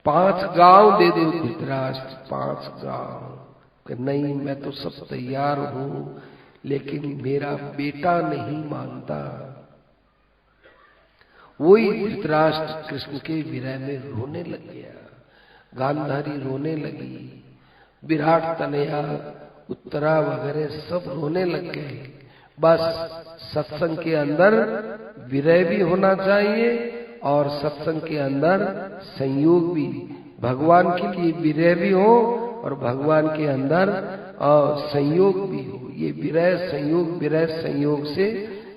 5 गांव दे दो धृतराष्ट्र, 5 गांव। नहीं, मैं तो सब तैयार हूं, लेकिन मेरा बेटा नहीं मानता। वही धृतराष्ट्र कृष्ण के विरह में रोने लग गया। गांधारी रोने लगी, विराट तनया, उत्तरा वगैरह सब रोने लग गए। बस सत्संग के अंदर विरह भी होना चाहिए और सत्संग के अंदर संयोग भी, भगवान के लिए विरह भी हो और भगवान के अंदर संयोग भी हो। ये विरह संयोग से,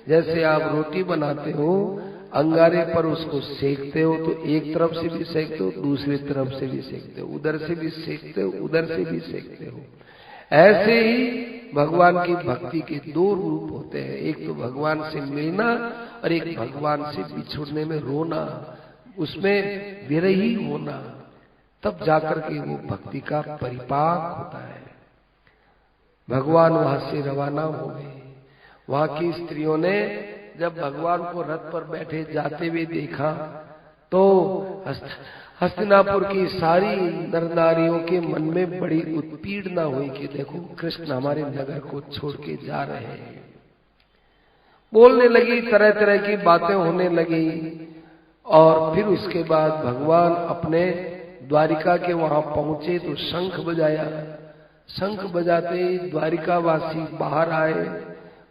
जैसे आप रोटी बनाते हो, अंगारे पर उसको सेकते हो तो एक तरफ से भी सेकते हो, दूसरी तरफ से भी सेकते हो, उधर से भी सेकते हो, उधर से भी सेकते हो। ऐसे ही भगवान की भक्ति के 2 रूप होते हैं, एक तो भगवान से मिलना और एक भगवान से बिछुड़ने में रोना, उसमें विरही होना, तब जाकर के वो भक्ति का परिपाक होता है। भगवान वहां से रवाना हो गए। वहां की स्त्रियों ने जब भगवान को रथ पर बैठे जाते हुए देखा तो हस्तिनापुर की सारी नर नारियों के मन में बड़ी उत्पीड़ना हुई कि देखो कृष्ण हमारे नगर को छोड़ के जा रहे हैं। बोलने लगी, तरह तरह की बातें होने लगी। और फिर उसके बाद भगवान अपने द्वारिका के वहां पहुंचे तो शंख बजाया। शंख बजाते द्वारिकावासी बाहर आए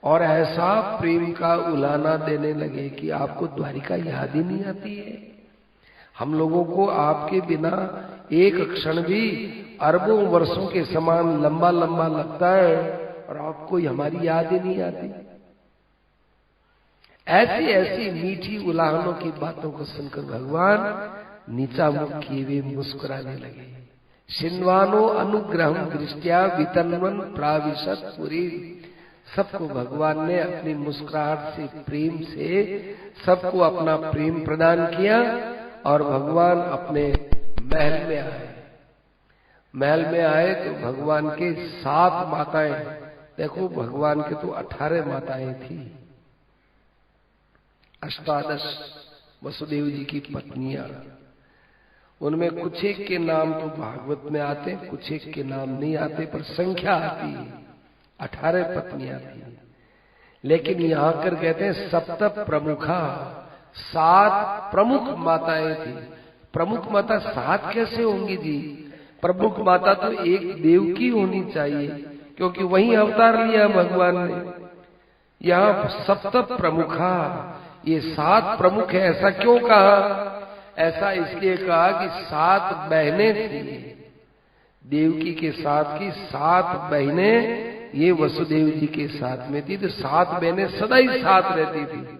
और ऐसा प्रेम का उलाना देने लगे कि आपको द्वारिका याद ही नहीं आती है। हम लोगों को आपके बिना एक क्षण भी अरबों वर्षों के समान लंबा लंबा लगता है और आपको हमारी याद ही नहीं आती। ऐसी ऐसी मीठी उलाहनों की बातों को सुनकर भगवान नीचा मुख किए हुए मुस्कुराने लगे। शिन्वानो अनुग्रहम दृष्टिया वितन्वन प्राविशत पुरी। सबको भगवान ने अपनी मुस्कुराहट से, प्रेम से सबको अपना प्रेम प्रदान किया और भगवान अपने महल में आए। महल में आए तो भगवान के 7 माताएं, देखो भगवान के तो 18 माताएं थी, 18 वसुदेव जी की पत्नियां। उनमें कुछ एक के नाम तो भागवत में आते, कुछ एक के नाम नहीं आते, पर संख्या आती है, 18 पत्नियां थी। लेकिन यहां कर कहते हैं सप्त प्रमुखा, 7 प्रमुख माताएं थी। प्रमुख माता 7 कैसे होंगी जी? प्रमुख माता तो एक देव की होनी चाहिए, क्योंकि वही अवतार लिया भगवान ने। यहाँ सप्त प्रमुखा, ये 7 प्रमुख है। ऐसा क्यों कहा? ऐसा इसलिए कहा कि 7 बहनें थी, देवकी के साथ की 7 बहनें ये वसुदेव जी के साथ में थी, तो 7 बहनें सदा ही साथ रहती थी।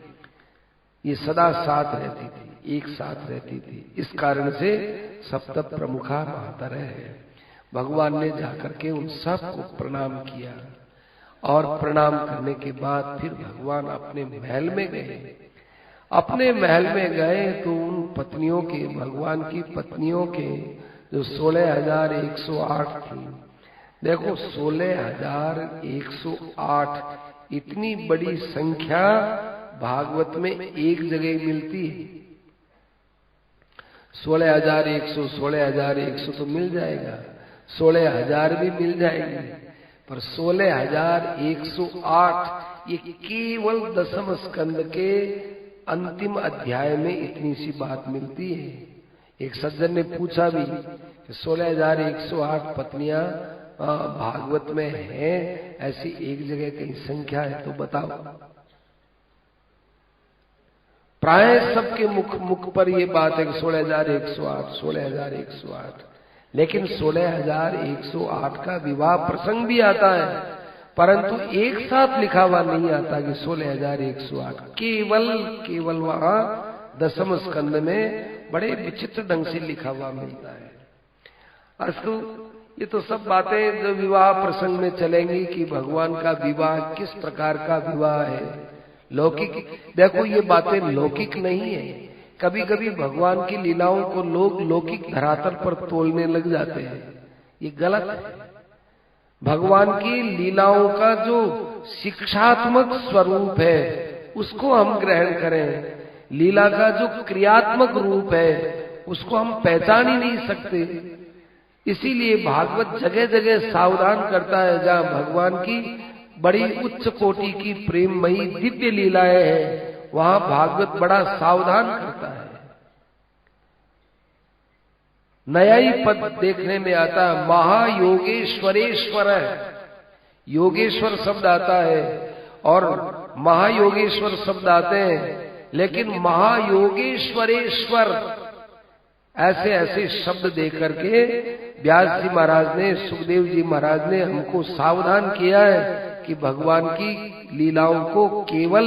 ये सदा साथ रहती थी, एक साथ रहती थी। इस कारण से सप्त प्रमुखा मातरः है। भगवान ने जाकर के उन सबको प्रणाम किया और प्रणाम करने के बाद फिर भगवान अपने महल में गए। अपने महल में गए तो उन पत्नियों के, भगवान की पत्नियों के जो 16,108 थी, देखो 16,108 इतनी बड़ी संख्या भागवत में एक जगह मिलती है। 16,100, 16,100 तो मिल जाएगा, 16,000 भी मिल जाएगी, पर 16,108 ये केवल दशम स्कंद के अंतिम अध्याय में इतनी सी बात मिलती है। एक सज्जन ने पूछा भी कि 16,108 पत्नियां भागवत में हैं, ऐसी एक जगह कहीं संख्या है तो बताओ। प्राय सबके मुख पर ये बात है कि 16,108, 16,108, लेकिन 16,108 का विवाह प्रसंग भी आता है, परंतु एक साथ लिखा हुआ नहीं आता कि 16,108। केवल वहां दशम स्कंद में बड़े विचित्र ढंग से लिखा हुआ मिलता है। अस्तु, ये तो सब बातें जो विवाह प्रसंग में चलेंगी कि भगवान का विवाह किस प्रकार का विवाह है, लौकिक। देखो ये बातें लौकिक नहीं है। कभी कभी भगवान की लीलाओं को लोग लौकिक धरातल पर तोलने लग जाते हैं, ये गलत है। भगवान की लीलाओं का जो शिक्षात्मक स्वरूप है उसको हम ग्रहण करें। लीला का जो क्रियात्मक रूप है उसको हम पहचान ही नहीं सकते। इसीलिए भागवत जगह जगह सावधान करता है, जहाँ भगवान की बड़ी उच्च कोटि की प्रेममयी दिव्य लीलाएं हैं, वहां भागवत बड़ा सावधान करता है। नया ही पद देखने में आता है, महायोगेश्वरेश्वर। योगेश्वर शब्द आता है और महायोगेश्वर शब्द आते हैं, लेकिन महायोगेश्वरेश्वर ऐसे ऐसे शब्द देकर के व्यास जी महाराज ने, सुखदेव जी महाराज ने हमको सावधान किया है कि भगवान की लीलाओं को केवल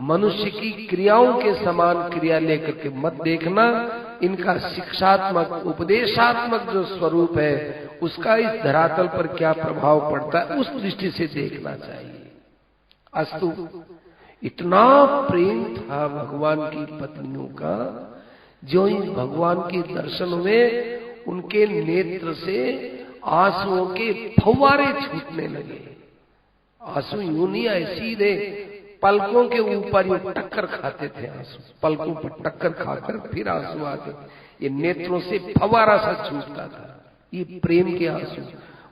मनुष्य की क्रियाओं के समान क्रिया लेकर के मत देखना। इनका शिक्षात्मक, उपदेशात्मक जो स्वरूप है उसका इस धरातल पर क्या प्रभाव पड़ता है उस दृष्टि से देखना चाहिए। अस्तु, इतना प्रेम था भगवान की पत्नियों का, जो ही भगवान के दर्शन में उनके नेत्र से आंसुओं के फव्वारे छूटने लगे। आंसू यूं नहीं आए, सीधे पलकों के ऊपर यूं टक्कर खाते थे आंसू, पलकों पर टक्कर खाकर फिर आंसू आते। ये नेत्रों से फव्वारा सा छूटता था, ये प्रेम के आंसू।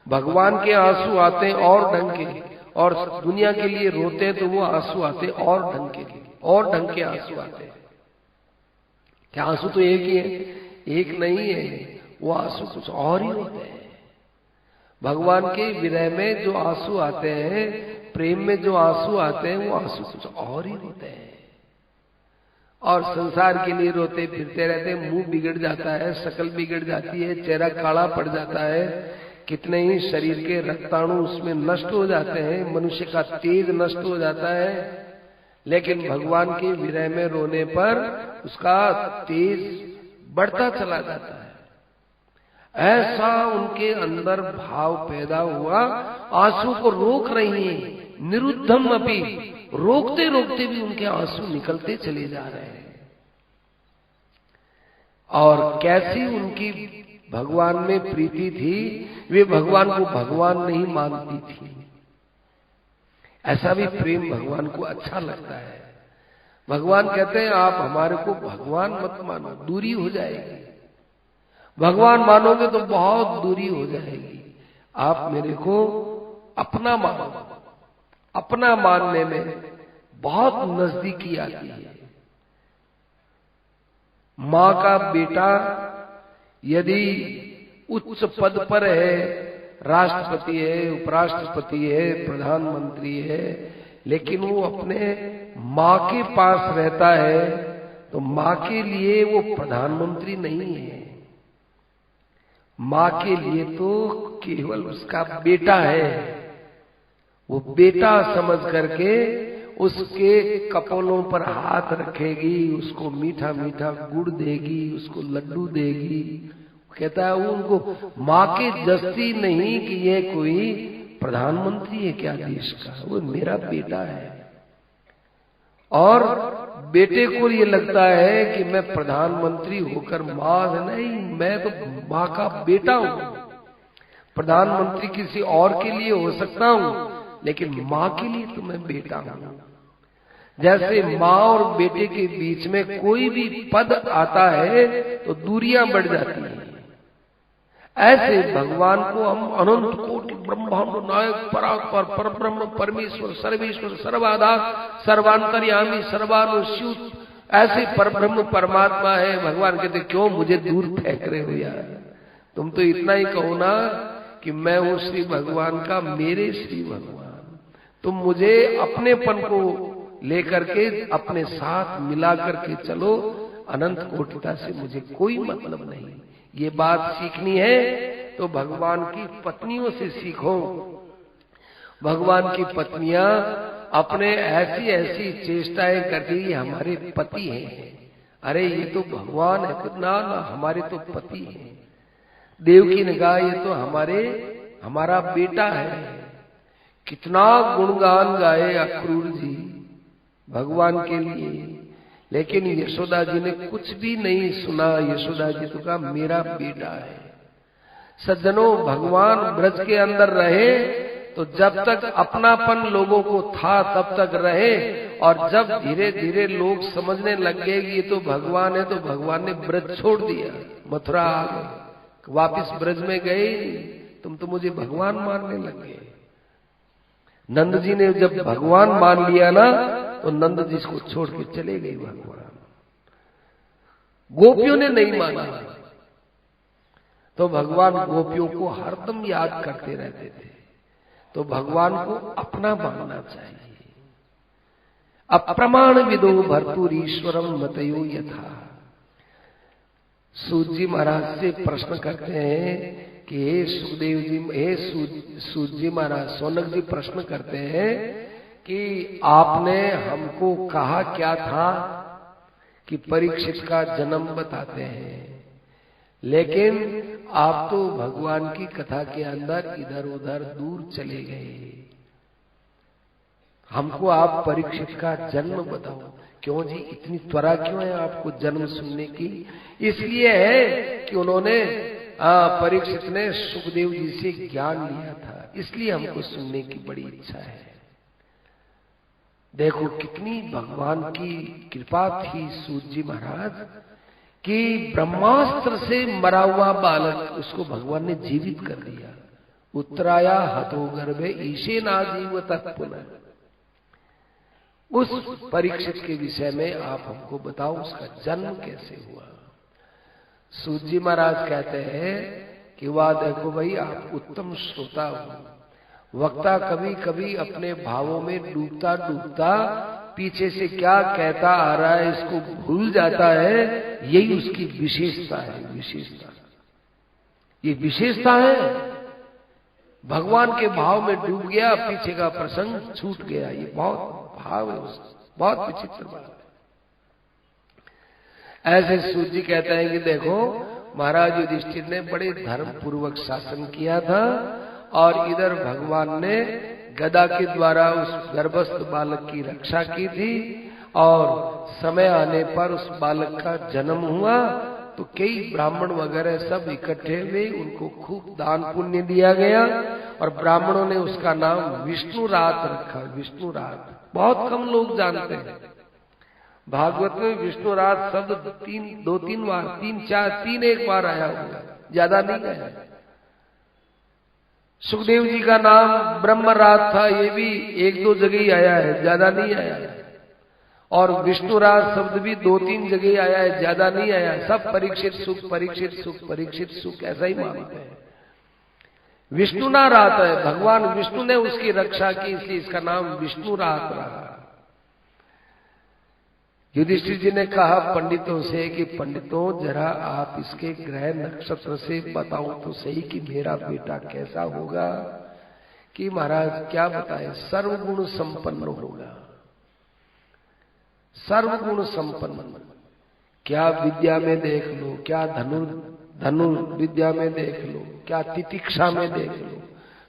भगवान के आंसू आते और ढंग के, और दुनिया के लिए रोते हैं तो वो आंसू आते और ढंग के, और ढंग के आंसू आते हैं। क्या आंसू तो एक ही है? एक नहीं है, वो आंसू कुछ और ही होते हैं। भगवान के विरह में जो आंसू आते हैं, प्रेम में जो आंसू आते हैं, वो आंसू कुछ और ही होते हैं। और संसार के लिए रोते फिरते रहते, मुंह बिगड़ जाता है, शक्ल बिगड़ जाती है, चेहरा काला पड़ जाता है, कितने ही शरीर के रक्ताणु उसमें नष्ट हो जाते हैं, मनुष्य का तेज नष्ट हो जाता है। लेकिन भगवान के विरह में रोने पर उसका तेज बढ़ता चला जाता है। ऐसा उनके अंदर भाव पैदा हुआ, आंसू को रोक रही है, निरुद्धम अपि, रोकते रोकते भी उनके आंसू निकलते चले जा रहे हैं। और कैसी उनकी भगवान में प्रीति थी, वे भगवान को भगवान नहीं मानती थी। ऐसा भी प्रेम भगवान को अच्छा लगता है। भगवान कहते हैं आप हमारे को भगवान मत मानो, दूरी हो जाएगी। भगवान मानोगे तो बहुत दूरी हो जाएगी। आप मेरे को अपना मानो, अपना मानने में बहुत नजदीकी आती है। मां का बेटा यदि उच्च पद पर है, राष्ट्रपति है, उपराष्ट्रपति है, प्रधानमंत्री है, लेकिन वो अपने मां के पास रहता है, तो मां के लिए वो प्रधानमंत्री नहीं है। मां के लिए तो केवल उसका बेटा है। वो बेटा समझ करके उसके कपोलों पर हाथ रखेगी, उसको मीठा मीठा गुड़ देगी, उसको लड्डू देगी। कहता है उनको माँ की जस्ती नहीं कि ये कोई प्रधानमंत्री है क्या देश का, वो मेरा बेटा है। और बेटे को ये लगता है कि मैं प्रधानमंत्री होकर माँ नहीं, मैं तो माँ का बेटा हूं। प्रधानमंत्री किसी और के लिए हो सकता हूं, लेकिन माँ के लिए तो मैं बेटा हूं। जैसे माँ और बेटे के बीच में कोई भी पद आता है तो दूरियां बढ़ जाती हैं, ऐसे भगवान को हम अनंत कोटि ब्रह्मांड नायक परात्पर परब्रह्म परमेश्वर सर्वेश्वर सर्वाधार सर्वांतर्यामी सर्वानुस्यूत ऐसे परब्रह्म परमात्मा है। भगवान कहते क्यों मुझे दूर फेंक रहे हो यार, तुम तो इतना ही कहो ना कि मैं हूं श्री भगवान का, मेरे श्री भगवान। तुम मुझे अपनेपन को लेकर के अपने साथ मिला करके चलो, अनंत कोटिता से मुझे कोई मतलब नहीं। ये बात सीखनी है तो भगवान की पत्नियों से सीखो। भगवान की पत्नियां अपने ऐसी ऐसी चेष्टाएं करती है, हमारे पति हैं, अरे ये तो भगवान है, ना ना हमारे तो पति हैं। देवकी ने कहा ये तो हमारा बेटा है। कितना गुणगान गाए अक्रूर जी भगवान के लिए, लेकिन यशोदा जी ने कुछ भी नहीं सुना। यशोदा जी तो कहा मेरा बेटा है। सज्जनों, भगवान ब्रज के अंदर रहे तो जब तक अपनापन लोगों को था तब तक रहे, और जब धीरे धीरे लोग समझने लग गए कि ये तो भगवान है, तो भगवान ने ब्रज छोड़ दिया, मथुरा आ गए, वापिस ब्रज में गए। तुम तो मुझे भगवान मानने लग गए। नंद जी ने जब भगवान मान लिया ना तो नंद जी को छोड़ के चले गए भगवान। गोपियों ने नहीं माना तो भगवान गोपियों को हरदम याद करते रहते थे। तो भगवान को अपना मानना चाहिए। अप्रमाण विदो भर्तुर ईश्वरम मतयो यथा। सूत जी महाराज से प्रश्न करते हैं कि हे सुखदेव जी, हे सूत जी महाराज, सौनक जी प्रश्न करते हैं कि आपने हमको कहा क्या था कि परीक्षित का जन्म बताते हैं, लेकिन आप तो भगवान की कथा के अंदर इधर उधर दूर चले गए। हमको आप परीक्षित का जन्म बताओ। क्यों जी, इतनी त्वरा क्यों है आपको जन्म सुनने की? इसलिए है कि उन्होंने परीक्षित ने सुखदेव जी से ज्ञान लिया था, इसलिए हमको सुनने की बड़ी इच्छा है। देखो कितनी भगवान की कृपा थी सूत जी महाराज कि ब्रह्मास्त्र से मरा हुआ बालक उसको भगवान ने जीवित कर दिया। उत्तराया हतो गर्भे ईशे ना जीव तत्पुनः। उस परीक्षित के विषय में आप हमको बताओ, उसका जन्म कैसे हुआ? सूत जी महाराज कहते हैं कि वाह देखो भाई, आप उत्तम श्रोता हो। वक्ता कभी कभी अपने भावों में डूबता डूबता पीछे से क्या कहता आ रहा है इसको भूल जाता है। यही उसकी विशेषता है। विशेषता, ये विशेषता है। भगवान के भाव में डूब गया, पीछे का प्रसंग छूट गया। ये बहुत भाव है, बहुत विचित्र बात है। ऐसे सूत जी कहते हैं कि देखो महाराज युधिष्ठिर ने बड़े धर्म पूर्वक शासन किया था, और इधर भगवान ने गदा के द्वारा उस गर्भस्थ बालक की रक्षा की थी, और समय आने पर उस बालक का जन्म हुआ तो कई ब्राह्मण वगैरह सब इकट्ठे हुए, उनको खूब दान पुण्य दिया गया, और ब्राह्मणों ने उसका नाम विष्णुरात रखा। विष्णुरात बहुत कम लोग जानते हैं। भागवत में विष्णुरात शब्द दो तीन बार, तीन एक बार आया होगा, ज्यादा नहीं आया। सुखदेव जी का नाम ब्रह्मरात था, ये भी एक दो जगह ही आया है, ज्यादा नहीं आया। और विष्णुरात शब्द भी 2-3 जगह आया है, ज्यादा नहीं आया। सब परीक्षित सुख परीक्षित सुख परीक्षित सुख ऐसा ही मानते हैं। विष्णुना रात है, भगवान विष्णु ने उसकी रक्षा की, इसलिए इसका नाम विष्णुरात रहा। युधिष्ठिर जी ने कहा पंडितों से कि पंडितों जरा आप इसके ग्रह नक्षत्र से बताओ तो सही कि मेरा बेटा कैसा होगा। कि महाराज क्या बताएं, सर्वगुण संपन्न होगा, सर्वगुण संपन्न। क्या विद्या में देख लो, क्या धनु विद्या में देख लो, क्या तितिक्षा में देख लो,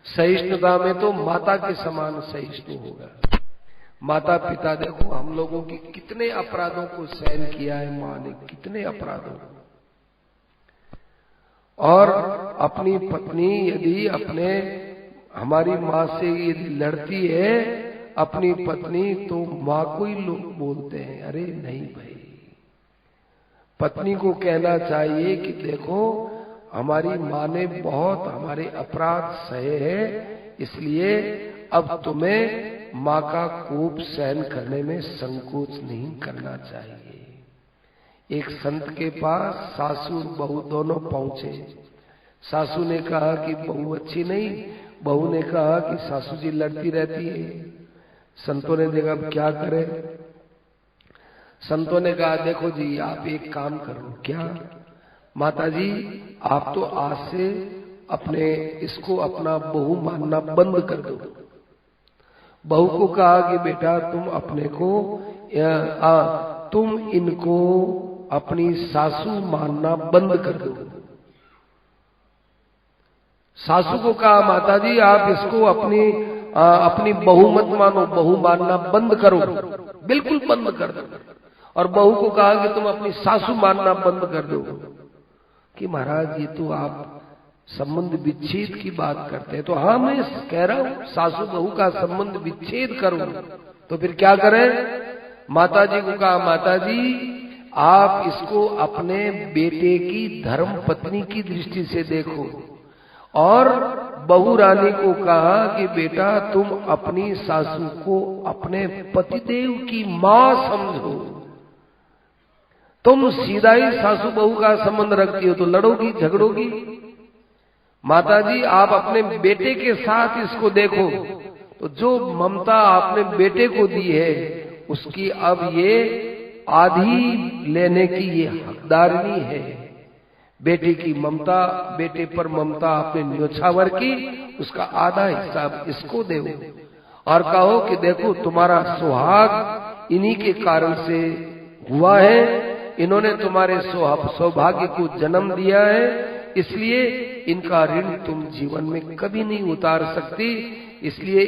सहिष्णुता में तो माता के समान सहिष्णु होगा। माता पिता देखो हम लोगों की कितने अपराधों को सहन किया है मां ने, कितने अपराधों को। और अपनी पत्नी यदि हमारी मां से यदि लड़ती है अपनी पत्नी, तो मां को ही लोग बोलते हैं अरे नहीं भाई, पत्नी को कहना चाहिए कि देखो हमारी मां ने बहुत हमारे अपराध सहे हैं, इसलिए अब तुम्हें मां का कोप सहन करने में संकोच नहीं करना चाहिए। एक संत के पास सासू और बहू दोनों पहुंचे। सासू ने कहा कि बहू अच्छी नहीं, बहू ने कहा कि सासू जी लड़ती रहती है। संतों ने देखा अब क्या करें। संतों ने कहा देखो जी आप एक काम करो। क्या? माता जी आप तो आज से इसको अपना बहू मानना बंद कर दो। बहू को कहा कि बेटा तुम इनको अपनी सासू मानना बंद कर दो। सासू को कहा माता जी आप इसको अपनी बहू मत मानो, बहू मानना बंद करो, बिल्कुल बंद कर दो। और बहू को कहा कि तुम अपनी सासू मानना बंद कर दो। कि महाराज ये तो आप संबंध विच्छेद की बात करते हैं। तो हाँ मैं कह रहा हूं सासू बहू का संबंध विच्छेद करो, तो फिर क्या करें? माता जी को कहा माता जी आप इसको अपने बेटे की धर्म पत्नी की दृष्टि से देखो। और बहू रानी को कहा कि बेटा तुम अपनी सासू को अपने पतिदेव की मां समझो। तुम सीधा ही सासू बहू का संबंध रखती हो तो लड़ोगी झगड़ोगी। माता जी आप अपने बेटे के साथ इसको देखो, तो जो ममता आपने बेटे को दी है उसकी अब ये आधी लेने की ये हकदारनी है। बेटे की ममता, बेटे पर ममता आपने न्योछावर की, उसका आधा हिस्सा इसको दो और कहो कि देखो तुम्हारा सुहाग इन्हीं के कारण से हुआ है, इन्होंने तुम्हारे सौभाग्य को जन्म दिया है, इसलिए इनका ऋण तुम जीवन में कभी नहीं उतार सकती। इसलिए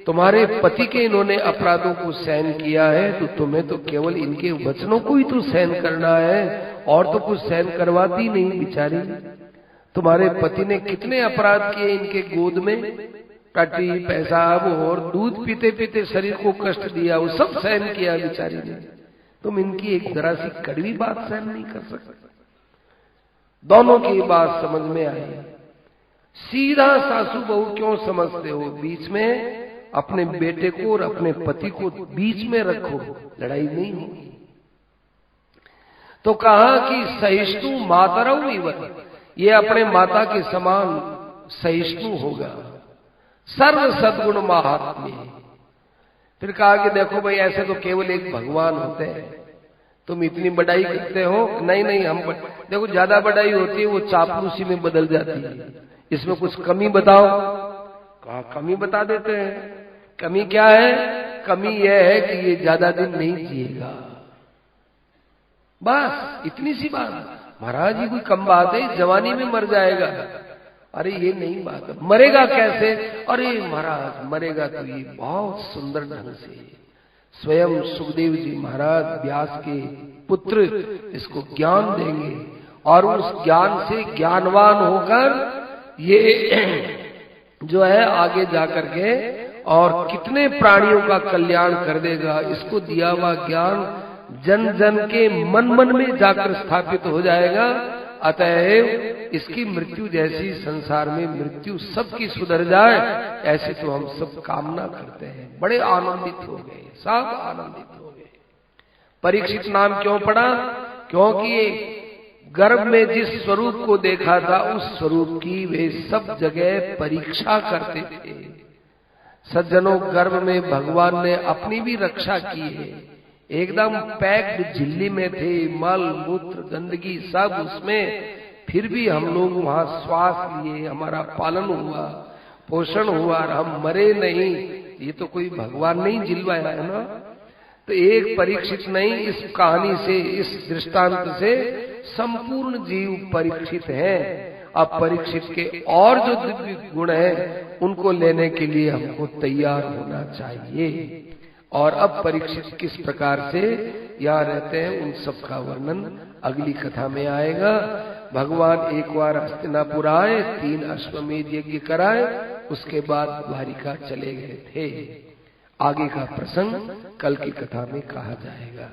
तुम्हारे पति के इन्होंने अपराधों को सहन किया है, तो तुम्हें तो केवल इनके वचनों को ही तो सहन करना है, और तो कुछ सहन करवाती नहीं बिचारी। तुम्हारे पति ने कितने अपराध किए इनके गोद में, टट्टी पेशाब और दूध पीते पीते शरीर को कष्ट दिया, वो सब सहन किया बिचारी ने। तुम इनकी एक जरा सी कड़वी बात सहन नहीं कर सकते। दोनों की बात समझ में आई। सीधा सासू बहू क्यों समझते हो? बीच में अपने बेटे को और अपने पति को बीच में रखो, लड़ाई नहीं होगी। तो कहा कि सहिष्णु मातरऊ इवन, ये अपने माता के समान सहिष्णु होगा, सर्व सद्गुण महात्म्य। फिर कहा कि देखो भाई ऐसे तो केवल एक भगवान होते हैं, तुम इतनी बड़ाई करते हो। नहीं हम देखो ज्यादा बड़ाई होती है वो चापलूसी में बदल जाती है, इसमें कुछ कमी बताओ। कहा कमी बता देते हैं। कमी क्या है? कमी यह है कि ये ज्यादा दिन नहीं जिएगा, बस इतनी सी बात। महाराज ये कोई कम बात है, जवानी में मर जाएगा। अरे ये नहीं बात है। मरेगा कैसे? अरे महाराज मरेगा तो ये बहुत सुंदर ढंग से। स्वयं सुखदेव जी महाराज व्यास के पुत्र इसको ज्ञान देंगे, और उस ज्ञान से ज्ञानवान होकर ये जो है आगे जाकर के और कितने प्राणियों का कल्याण कर देगा। इसको दिया हुआ ज्ञान जन जन के मन मन में जाकर स्थापित हो जाएगा। अतएव इसकी मृत्यु जैसी संसार में मृत्यु सबकी सुधर जाए, ऐसे तो हम सब कामना करते हैं। बड़े आनंदित हो गए, सब आनंदित हो गए। परीक्षित नाम क्यों पड़ा? क्योंकि गर्भ में जिस स्वरूप को देखा था उस स्वरूप की वे सब जगह परीक्षा करते थे। सज्जनों गर्भ में भगवान ने अपनी भी रक्षा की है। एकदम पैक्ड झिल्ली में थे, मल मूत्र गंदगी सब उसमें, फिर भी हम लोग वहां श्वास लिए, हमारा पालन हुआ। पोषण हुआ और हम मरे नहीं, ये तो कोई भगवान नहीं जिलवाया है ना। तो एक परीक्षित नहीं, इस कहानी से, इस दृष्टांत से संपूर्ण जीव परीक्षित है। अब परीक्षित के और जो दिव्य गुण है उनको लेने के लिए हमको तैयार होना चाहिए। और अब परीक्षित किस प्रकार से यहाँ रहते हैं उन सब का वर्णन अगली कथा में आएगा। भगवान एक बार हस्तिनापुर आए, 3 अश्वमेध यज्ञ कराए, उसके बाद द्वारिका चले गए थे। आगे का प्रसंग कल की कथा में कहा जाएगा।